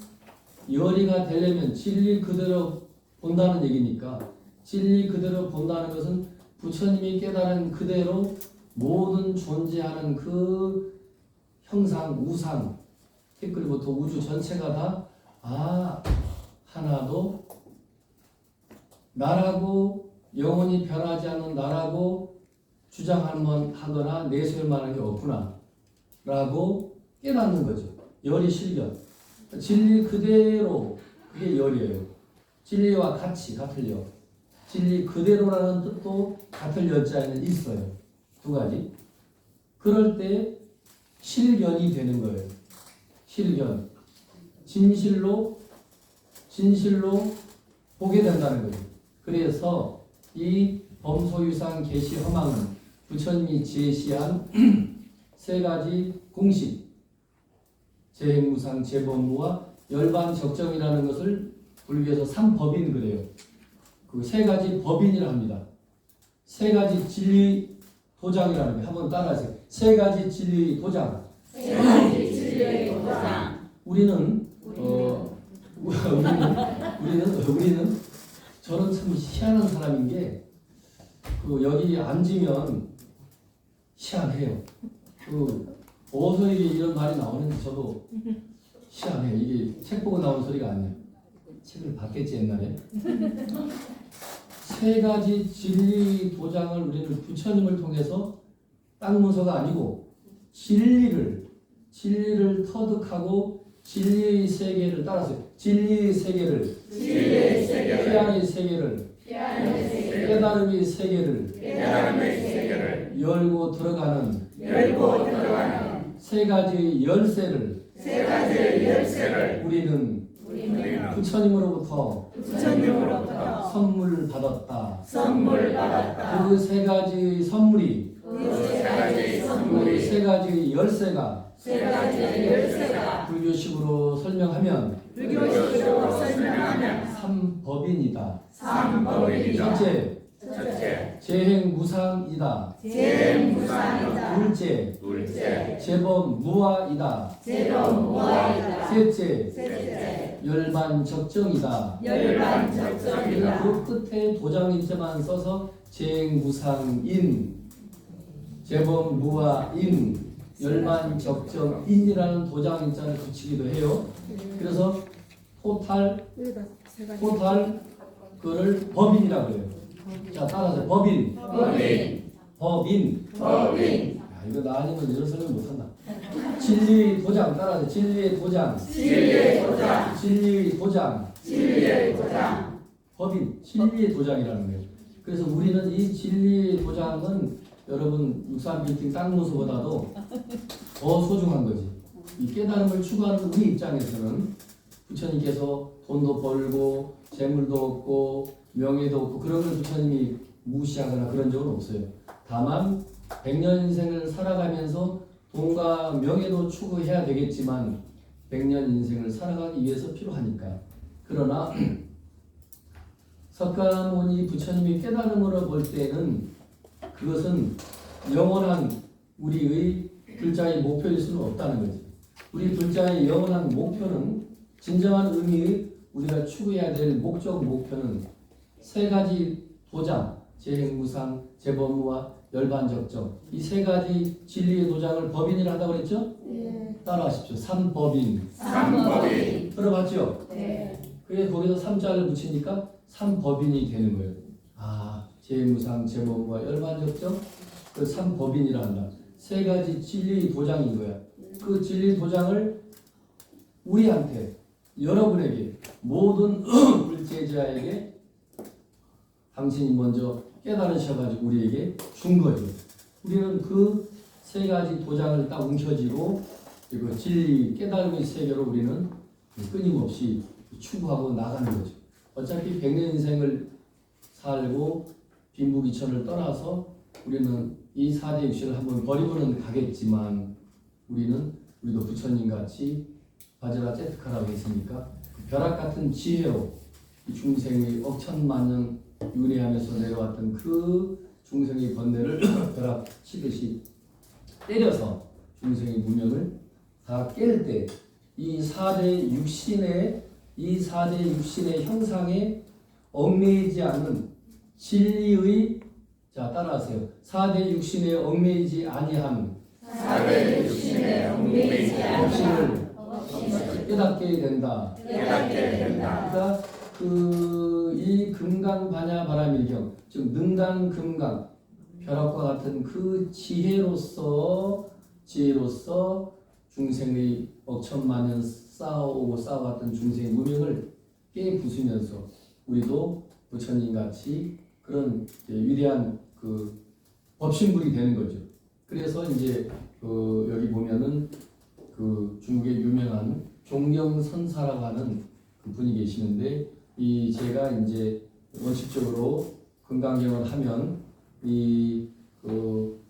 열의가 되려면 진리 그대로 본다는 얘기니까 진리 그대로 본다는 것은 부처님이 깨달은 그대로 모든 존재하는 그 형상, 우상, 태클부터 우주 전체가 다 하나도 나라고 영원히 변하지 않는 나라고 주장하거나 내세울 만한 게 없구나 라고 깨닫는 거죠. 열이 실견. 진리 그대로 그게 열이에요. 진리와 같이 같을 열. 진리 그대로라는 뜻도 같을 열자에는 있어요. 두 가지. 그럴 때 실견이 되는 거예요. 실견. 진실로 보게 된다는 거죠. 그래서 이 범소유상 계시 허망은 부처님이 제시한 세 가지 공식, 재행무상, 재범무와 열반적정이라는 것을 불교에서 삼법인 그래요. 그 세 가지 법인이라 합니다. 세 가지 진리 도장이라는 게 한번 따라하세요. 세 가지 진리 도장. 우리는 저는 참 희한한 사람인 게 여기 앉으면 희한해요. 어디서 이런 말이 나오는지 저도 희한해요. 이게 책 보고 나온 소리가 아니에요. 책을 봤겠지 옛날에. 세 가지 진리 도장을 우리는 부처님을 통해서 땅 문서가 아니고 진리를 터득하고 진리의 세계를 따라서 진리의 세계를 피아의 세계를 깨달음의 세계를 열고 들어가는 세 가지 열쇠를 우리는 부처님으로부터 선물 받았다. 그 세 가지 선물이 그 세 가지 열쇠가 불교식으로 설명하면 삼법인이다. 첫째, 첫째, 재행무상이다. 재무상이다. 둘째, 둘째, 재범무아이다. 재범무아이다. 셋째, 열반적정이다. 열반적정이다. 그 끝에 도장인자만 써서 재행무상인, 재범무아인, 열반적정인이라는 도장인자를 붙이기도 해요. 그래서 토탈 그를 법인이라고 해요. 자, 따라서 법인. 야, 이거 나 아니면 이런 설명 못한다. 진리 도장 따라서 진리의 도장. 진리의 도장. 법인 진리의 도장이라는 거예요. 그래서 우리는 이 진리의 도장은 여러분 63빌딩 땅 모습보다도 더 소중한 거지. 이 깨달음을 추구하는 우리 입장에서는 부처님께서 돈도 벌고 재물도 없고 명예도 없고 그런 걸 부처님이 무시하거나 그런 적은 없어요. 다만 100년 인생을 살아가면서 돈과 명예도 추구해야 되겠지만 100년 인생을 살아가기 위해서 필요하니까. 그러나 석가모니 부처님이 깨달음으로 볼 때는 그것은 영원한 우리의 불자의 목표일 수는 없다는 거지. 우리 불자의 영원한 목표는 진정한 의미의 우리가 추구해야 될 목표는 세 가지 도장, 재행무상, 재범무아, 열반적정 이 세 가지 진리의 도장을 법인이라 한다고 그랬죠? 따라하십시오. 삼법인. 들어봤죠? 그래서 거기서 삼자를 붙이니까 삼법인이 되는 거예요. 아, 재무상, 재범무아, 열반적정 그 삼법인이라 한다. 세 가지 진리의 도장인 거야. 그 진리 도장을 우리한테, 여러분에게, 모든 불제자에게 당신이 먼저 깨달으셔가지고 우리에게 준 거죠. 우리는 그 세 가지 도장을 딱 움켜쥐고 그리고 진리 깨달음의 세계로 우리는 끊임없이 추구하고 나가는 거죠. 어차피 100년 인생을 살고 빈부귀천을 떠나서 우리는 이 4대 육신을 한번 버리고는 가겠지만 우리도 부처님 같이 바제라 제트카라고 했으니까 그 벼락 같은 지혜로 이 중생의 억천만년 윤회하면서 내려왔던 그 중생의 번뇌를 벼락 치듯이 때려서 중생의 무명을 다 깰 때 이 4대 육신의 형상에 얽매이지 않는 진리의 자 따라하세요. 4대 육신에 얽매이지 아니함. 법신을 깨닫게 된다. 그러니까 이 금강반야바라밀경 즉 능강금강 벼락과 같은 그 지혜로서 중생의 억천만년 쌓아왔던 중생의 무명을 깨부수면서 우리도 부처님 같이 그런 위대한 그 법신불이 되는 거죠. 그래서 이제 여기 보면은 그 중국의 유명한 종경선사라고 하는 그 분이 계시는데 이 제가 이제 원칙적으로 금강경을 하면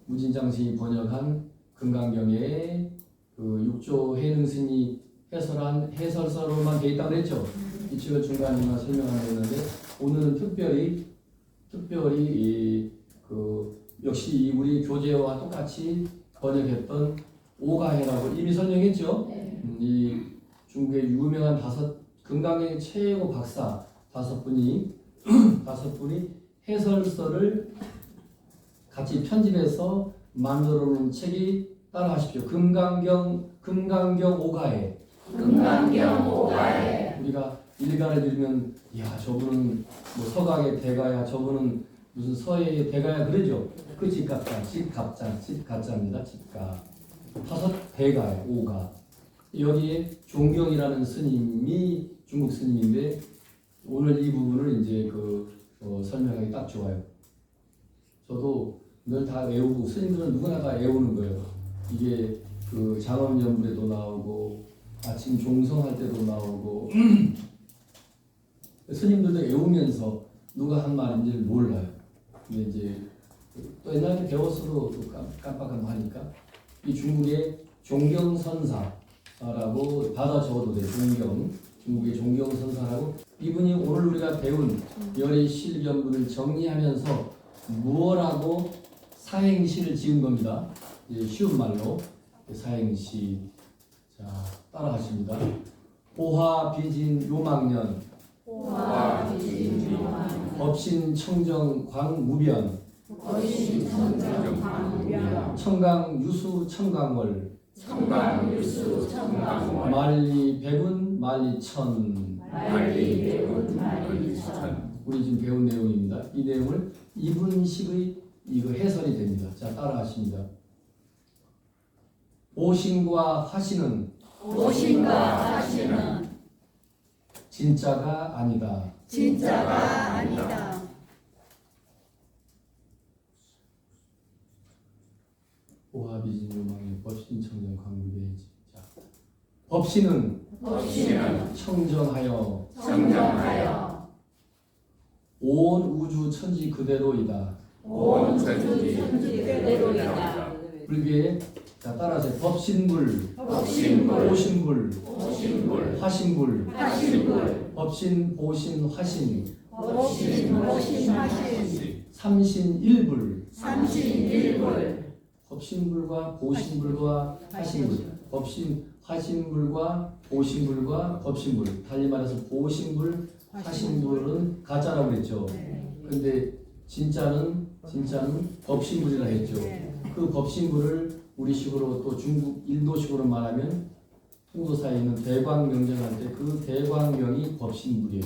무진장신이 번역한 금강경에 그 육조 해능스님이 해설한 해설서로만 돼 있다고 그랬죠. 이쪽을 중간중간 설명하려 했는데 오늘은 특별히 역시 우리 교재와 똑같이 번역했던 오가해라고 이미 설명했죠. 이 중국의 유명한 금강경의 최고 박사 다섯 분이 해설서를 같이 편집해서 만들어 놓은 책이 따라하십시오. 금강경 오가해. 우리가 일간을 읽으면 야 저분은 뭐 서강의 대가야 저분은 무슨 서해의 대가야 그러죠. 그 집가짜입니다. 집가. 다섯 대가예요. 오가. 여기에 종경이라는 스님이 중국 스님인데 오늘 이 부분을 이제 설명하기 딱 좋아요. 저도 늘 다 외우고 스님들은 누구나 다 외우는 거예요. 이게 그 장엄연불에도 나오고 아침 종성할 때도 나오고 스님들도 외우면서 누가 한 말인지를 몰라요. 근데 이제 또 옛날에 배웠어도 또 깜빡하고 하니까 이 중국의 종경선사라고 받아 적어도 돼. 중국의 종경선사라고 이분이 오늘 우리가 배운 열의 실견문을 정리하면서 무엇라고 사행시를 지은 겁니다. 이제 쉬운 말로 사행시. 자, 따라하십니다. 호화 비진 요망년, 호화 비진 요망년, 법신 청정 광무변, 법신 청정 광무변, 청강 유수 청강월, 청강 유수 청강월, 만리 백운 만리천. 만리 백운 만리천. 우리 지금 배운 내용입니다. 이 내용을 이분식의 이거 해설이 됩니다. 자, 따라하십니다. 오신과 화신은 오신과 하시는 진짜가 아니다. 진짜가 아니다. 오하비진 요망의 법신 청정 광무변. 자, 법신은 법신은 청정하여 청정하여 온 우주 천지 그대로이다. 온 천지 그대로이다. 불교에 자 따라서 법신불, 법신불, 보신불, 오신불, 화신불, 화신불, 법신, 보신, 화신, 법신, 보신, 화신, 삼신일불. 삼신일불, 법신불과 보신불과 화신불, 법신, 화신불과 보신불과 법신불. 달리 말해서 보신불, 화신불은 가짜라고 그랬죠. 근데 진짜는 법신불이라 했죠. 그 법신불을 우리식으로 또 중국 인도식으로 말하면 홍도사에 있는 대광명정할 때 그 대광명이 법신불이에요.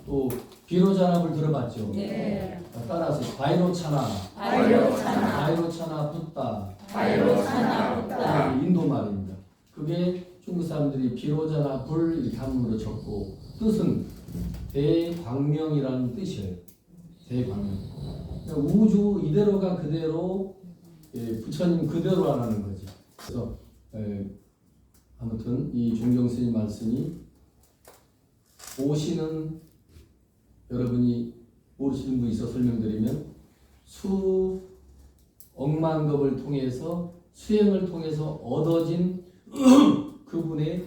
또 비로잔압을 들어봤죠. 네. 따라서 바이로차나, 바이로차나 붓다, 바이로차나 붓다. 인도 말입니다. 그게 중국 사람들이 비로자나 불 이렇게 한문으로 적고 뜻은 대광명이라는 뜻이에요. 대광명. 그러니까 우주 이대로가 그대로 부처님 그대로라는 거지. 그래서 아무튼 이 중경 스님 말씀이 오시는 여러분이 모르시는 분 있어 설명드리면 억만겁을 통해서 수행을 통해서 얻어진 그분의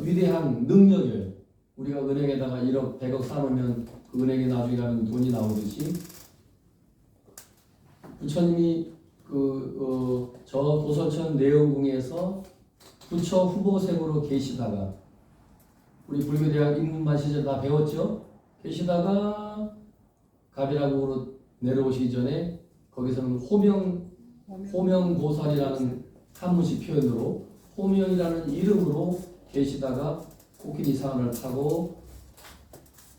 위대한 능력이에요. 우리가 은행에다가 1억, 100억 사놓으면 그 은행에 나중에 가면 돈이 나오듯이 부처님이 저 도설천 내원궁에서 부처 후보생으로 계시다가 우리 불교대학 입문만 시절 다 배웠죠? 계시다가 가비라국으로 내려오시기 전에 거기서는 호명보살이라는 한문식 표현으로 호명이라는 이름으로 계시다가 코끼리 상을 타고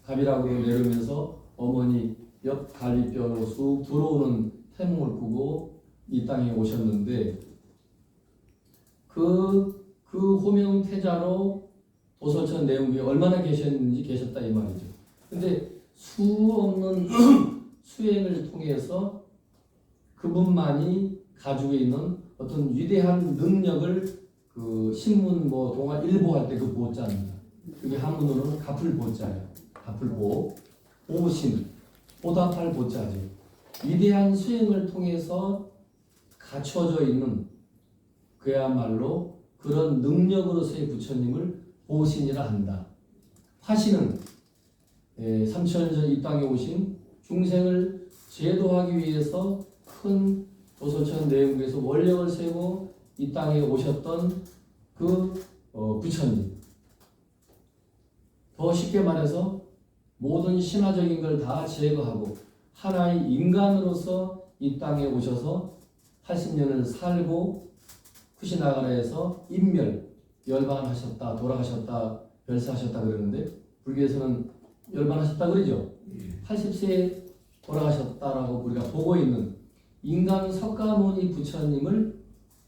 가비라국으로 내려오면서 어머니 옆 갈비뼈로 쑥 들어오는 태몽을 꾸고 이 땅에 오셨는데 그 호명태자로 도설천 내용에 얼마나 계셨다 이 말이죠. 근데 수 없는 수행을 통해서 그분만이 가지고 있는 어떤 위대한 능력을 그 신문 뭐 동아 일보 할 때 그 보자입니다. 그게 한문으로는 가풀보자예요. 가풀보, 보신, 보답할 보자죠. 위대한 수행을 통해서 갖춰져 있는 그야말로 그런 능력으로서의 부처님을 보신이라 한다. 화신은 3000년 전 이 땅에 오신 중생을 제도하기 위해서 큰 도설천 내원궁에서 원력을 세고 이 땅에 오셨던 그 부처님. 더 쉽게 말해서 모든 신화적인 걸 다 제거하고 하나의 인간으로서 이 땅에 오셔서 80년을 살고 쿠시나가라에서 열반하셨다, 돌아가셨다, 별세하셨다 그러는데 불교에서는 열반하셨다 그러죠. 80세에 돌아가셨다라고 우리가 보고 있는 인간 석가모니 부처님을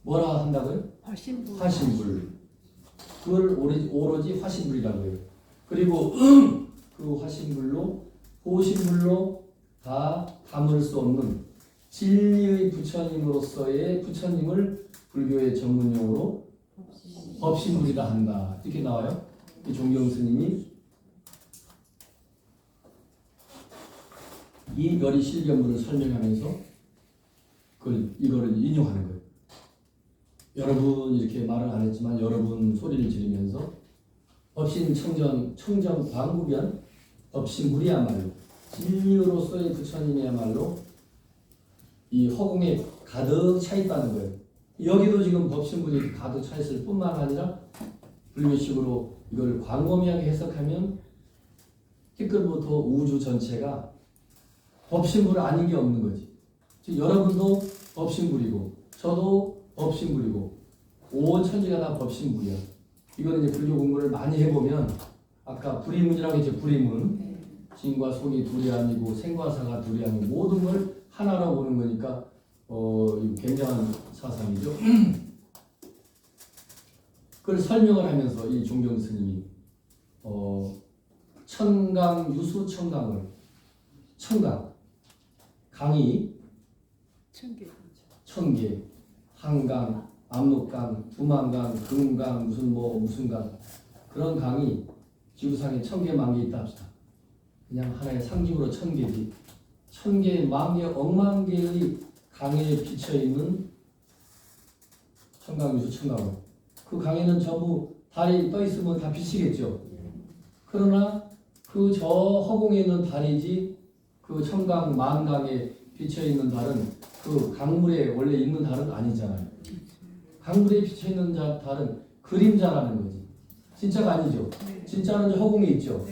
뭐라 한다고요? 화신불. 그걸 오로지 화신불이라고 해요. 그리고 그 화신불로 보신불로 다 담을 수 없는 진리의 부처님으로서의 부처님을 불교의 전문용어로 법신불이라 한다. 이렇게 나와요. 이 종경 스님이 이 열의 실견문을 설명하면서 이거를 인용하는 거예요. 여러분 이렇게 말을 안 했지만 여러분 소리를 지르면서 법신 청정 광구변 법신물이야말로 진리로서의 부처님이야말로 이 허공에 가득 차 있다는 거예요. 여기도 지금 법신물이 가득 차 있을 뿐만 아니라 불교식으로 이걸 광범위하게 해석하면 티끌부터 우주 전체가 법신물 아닌 게 없는 거지. 즉 여러분도 법신물이고 저도 법신물이고 온 천지가 다 법신물이야. 이거는 이제 불교 공부를 많이 해보면 아까 불이문이라고 했죠. 불이문 진과 속이 둘이 아니고 생과 사가 둘이 아니고 모든 걸 하나로 보는 거니까 굉장한 사상이죠. 그걸 설명을 하면서 이 종경 스님이 천강 유수 청강을 청강 강이 천개 한강 압록강 두만강 금강 무슨 강 그런 강이 지구상에 1000개 만개 있다 합시다. 그냥 하나의 상징으로 1000개지 1000개 만개 억만 개의 강에 비쳐있는 청강 유수 청강을 그 강에는 전부 달이 떠 있으면 다 비치겠죠. 그러나 그 저 허공에 있는 달이지 그 청강 만강에 비쳐 있는 달은 그 강물에 원래 있는 달은 아니잖아요. 강물에 비쳐 있는 달은 그림자라는 거지. 진짜가 아니죠. 진짜는 허공에 있죠.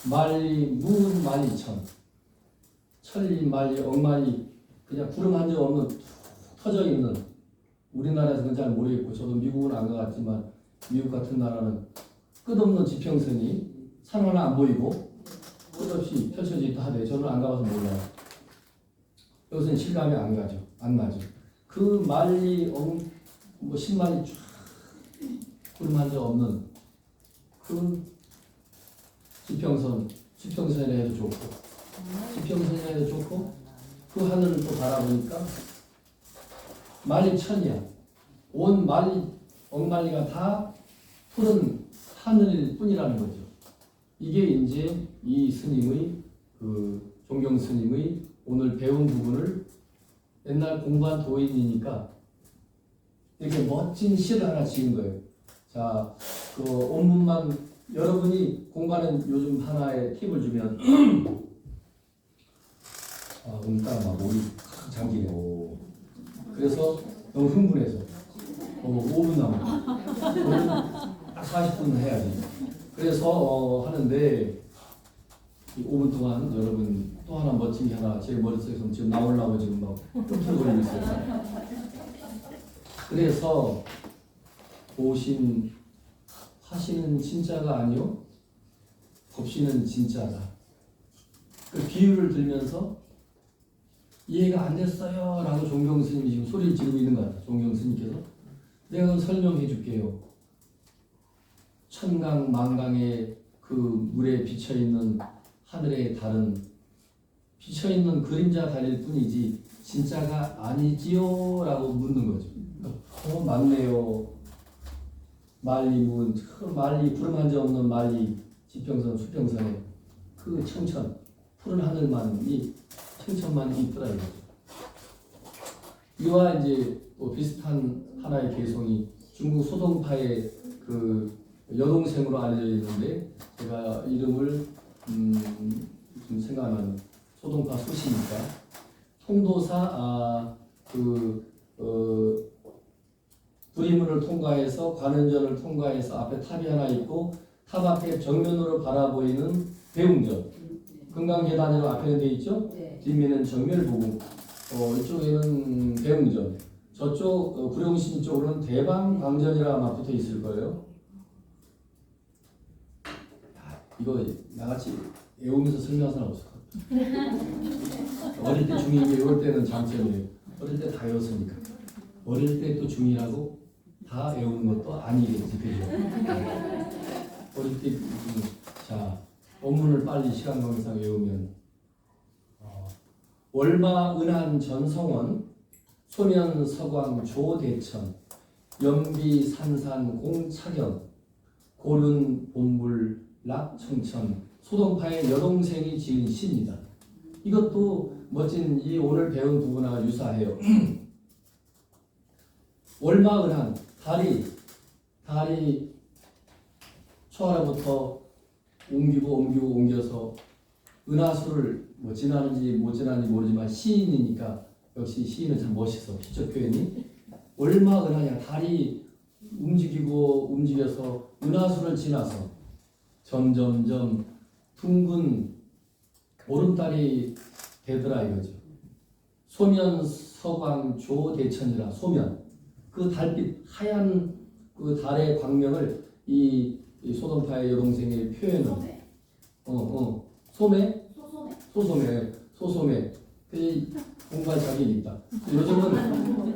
만리 문 만리천 천리 만리 억만리 그냥 구름 한 점 없는 툭 터져 있는 우리나라에서는 잘 모르겠고 저도 미국은 안 가봤지만 미국 같은 나라는 끝없는 지평선이 산 하나 안 보이고 끝없이 펼쳐져 있다 하대. 저는 안 가봐서 몰라요. 여기서는 실감이 안 가죠. 안 나죠. 그 만리 뭐 10만리 쫙 구름 한 점 없는 그 지평선에 해도 좋고 지평선에 해도 좋고 그 하늘을 또 바라보니까 만리천이야. 온 만리 억만리가 다 푸른 하늘일 뿐이라는 거죠. 이게 이제 이 스님의 그 종경 스님의 오늘 배운 부분을 옛날 공부한 도인이니까 이렇게 멋진 시를 하나 지은 거예요. 자, 그 원문만 여러분이 공부하는 요즘 하나의 팁을 주면 딱 막 목이 잠기네. 그래서 너무 흥분해서 5분 남았다. 딱 40분 해야지. 그래서 하는데 이 5분 동안 여러분 또 하나 멋진 게 하나 제 머릿속에서 지금 나오려고 지금 막 꿈틀거리고 있어요. 그래서 보신 화신은 진짜가 아니요 법신은 진짜다. 그 비유를 들면서 이해가 안 됐어요 라고 종경 스님이 지금 소리를 지르고 있는 것 같아요. 종경 스님께서 내가 설명해 줄게요. 천강 만강의 그 물에 비쳐있는 하늘의 달은 비쳐있는 그림자 달일 뿐이지 진짜가 아니지요 라고 묻는 거죠. 맞네요. 만리문 만리 구름 한 점 없는 만리 지평선 수평선에 그 청천 푸른 하늘만이 청천만이 있더라 이거죠. 이와 이제 또 비슷한 하나의 개성이 중국 소동파의 그 여동생으로 알려져 있는데 제가 이름을 좀 생각나는 소동파 수시니까 통도사 불이문을 통과해서 관음전을 통과해서 앞에 탑이 하나 있고 탑 앞에 정면으로 바라보이는 배웅전 금강계단으로 앞에는 돼 있죠. 뒷면은 정멸보궁 이쪽에는 배웅전 저쪽 구룡신 쪽으로는 대방광전이라 아마 붙어 있을 거예요. 이거 나같이 외우면서 설명할 사람 없을 것 같아요. 어릴 때 중2 외울 때는 장점이에요. 어릴 때 다 외웠으니까. 어릴 때 또 중2라고 다 외우는 것도 아니겠지. 그죠? 어릴 때 자 원문을 빨리 시간 관계상 외우면 월마 은한 전성원 소면 서광 조대천 연비 산산 공차견 고륜 본불 락청천 소동파의 여동생이 지은 시입니다. 이것도 멋진 이 오늘 배운 부분과 유사해요. 월마 은한 달이 초하루부터 옮겨서 은하수를 뭐 지나는지 못 지나는지 모르지만 시인이니까 역시 시인은 참 멋있어. 피적 표현이 얼마 은하냐. 달이 움직여서 은하수를 지나서 점점점 둥근 보름달이 되더라 이거죠. 소면 서광 조대천이라 소면 그 달빛 하얀 그 달의 광명을 이 소돔파의 여동생의 표현을 소소매 그 공부할 자격이 있다.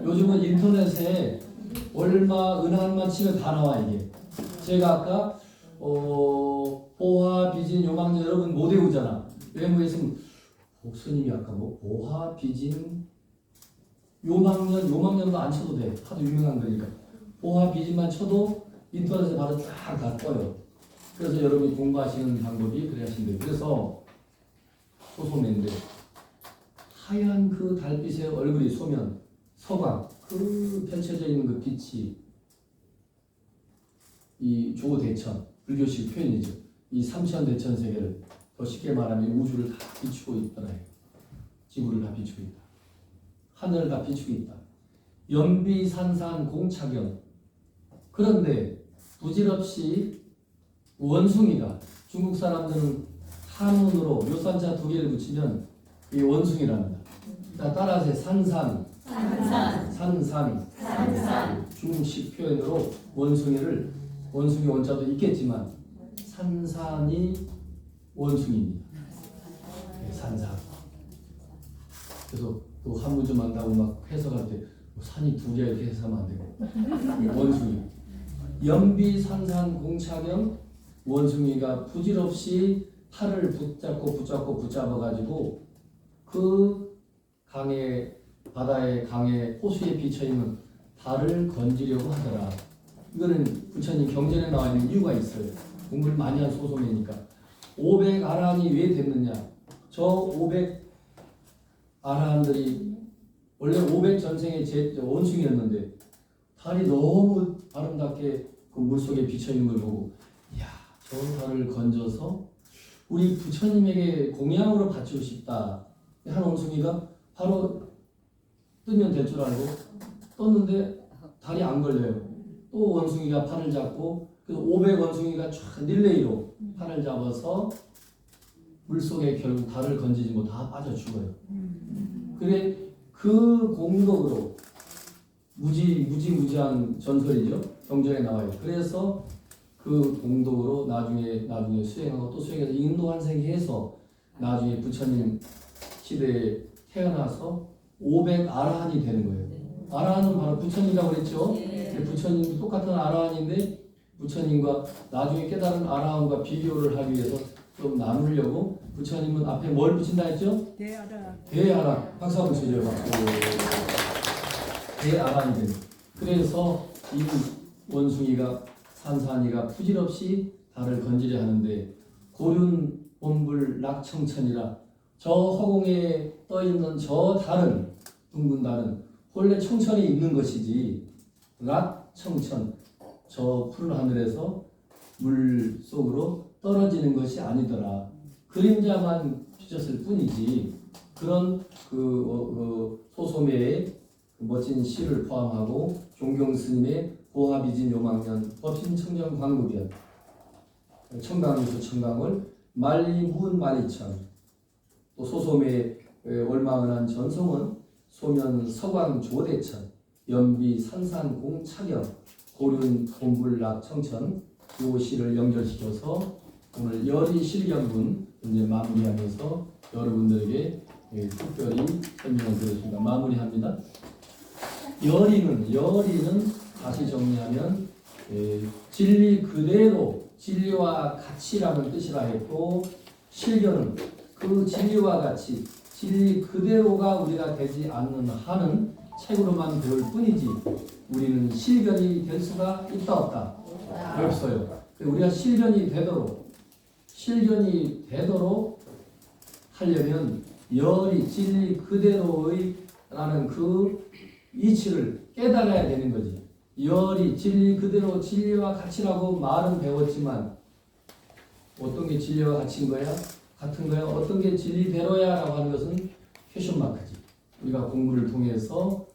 요즘은 인터넷에 얼마 은하만 치면 다 나와 이게. 제가 아까 보화 비진 요망년 여러분 못 외우잖아. 외우고 있으면 목사님이 아까 뭐 보화 비진 요망년도 안 쳐도 돼. 하도 유명한 거니까. 보화 비진만 쳐도 인터넷에 바로 쫙 다 떠요. 그래서 여러분이 공부하시는 방법이 그래 하시면 돼요. 그래서 소소매인데 하얀 그 달빛의 얼굴이 소면 서광 그 펼쳐져 있는 그 빛이 이 조대천 불교식 표현이죠. 이 삼천대천 세계를 더 쉽게 말하면 우주를 다 비추고 있더라. 지구를 다 비추고 있다. 하늘을 다 비추고 있다. 연비산산 공차경. 그런데 부질없이 원숭이가 중국 사람들은 한운으로 묘산자 두 개를 붙이면 이 원숭이랍니다. 따라서 산산 중식 표현으로 원숭이 원자도 있겠지만 산산이 원숭이입니다. 산산. 그래서 또 한문 좀 안다고 막 해석할 때 산이 두 개 이렇게 해석하면 안 되고 원숭이. 연비산산 공차경 원숭이가 부질없이 팔을 붙잡아가지고 그 바다의 강에 호수에 비쳐있는 달을 건지려고 하더라. 이거는 부처님 경전에 나와 있는 이유가 있어요. 공부를 많이 한 소소매니까. 500 아라한이 왜 됐느냐. 저 500 아라한들이 원래 500 전생의 원숭이였는데 달이 너무 아름답게 그 물속에 비쳐있는 걸 보고 이야 저 달을 건져서 우리 부처님에게 공양으로 바치고 싶다. 한 원숭이가 바로 뜨면 될 줄 알고 떴는데 달이 안 걸려요. 또 원숭이가 팔을 잡고 그래서 500 원숭이가 쫙 릴레이로 팔을 잡아서 물속에 결국 달을 건지지 못 다 빠져 죽어요. 그래 그 공덕으로 무지한 전설이죠. 경전에 나와요. 그래서 그 공덕으로 나중에 수행하고 또 수행해서 인도환생해서 나중에 부처님 시대에 태어나서 500 아라한이 되는 거예요. 아라한은 바로 부처님이라고 그랬죠. 부처님도 똑같은 아라한인데 부처님과 나중에 깨달은 아라한과 비교를 하기 위해서 좀 나누려고 부처님은 앞에 뭘 붙인다 했죠? 대아란. 박수 한번 주세요. 대아란이 되는. 그래서 이 원숭이가 산산이가 부질없이 달을 건지려 하는데 고륜 본불 낙청천이라 저 허공에 떠있는 저 달은 둥근 달은 본래 청천이 있는 것이지 낙청천 저 푸른 하늘에서 물 속으로 떨어지는 것이 아니더라. 그림자만 비쳤을 뿐이지 그런 소소매의 멋진 시를 포함하고 종경 스님의 보화비진 요망년 법신청정 광구변 청강유수 청강을 말리무은 말이천 또 소소매의 월망은한 전송은 소면 서광 조대천 연비 산산 공차경 고륜 본불락 청천 요 시를 연결시켜서 오늘 열이 실경분 이제 마무리하면서 여러분들에게 특별히 설명을 드렸습니다. 마무리합니다. 열이는 다시 정리하면 진리 그대로 진리와 같이라는 뜻이라 했고 실견은 그 진리와 같이 진리 그대로가 우리가 되지 않는 한은 책으로만 배울 뿐이지 우리는 실견이 될 수가 있다 없다? 없어요. 우리가 실견이 되도록 하려면 열이 진리 그대로의 라는 그 이치를 깨달아야 되는 거지. 열이 진리 그대로 진리와 같이라고 말은 배웠지만 어떤 게 진리와 같은 거야? 같은 거야? 어떤 게 진리대로야? 라고 하는 것은 퀘션 마크지. 우리가 공부를 통해서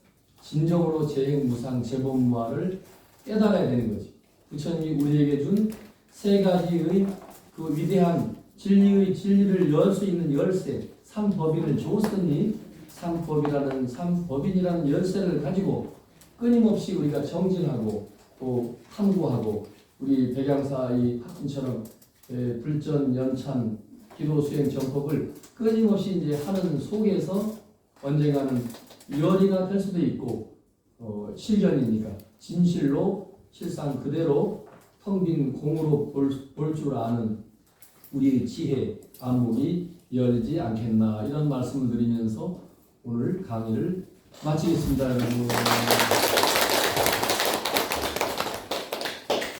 진정으로 재행무상 재본무화를 깨달아야 되는 거지. 부처님이 우리에게 준 세 가지의 그 위대한 진리를 열 수 있는 열쇠, 삼법인을 줬으니 삼법이라는 삼법인이라는 열쇠를 가지고 끊임없이 우리가 정진하고 또 탐구하고 우리 백양사의 학군처럼 불전 연찬 기도 수행 정법을 끊임없이 이제 하는 속에서 언젠가는 열이가 될 수도 있고 실견이니까 진실로 실상 그대로 텅 빈 공으로 볼 줄 아는 우리의 지혜 안목이 열리지 않겠나 이런 말씀을 드리면서 오늘 강의를 마치겠습니다, 여러분.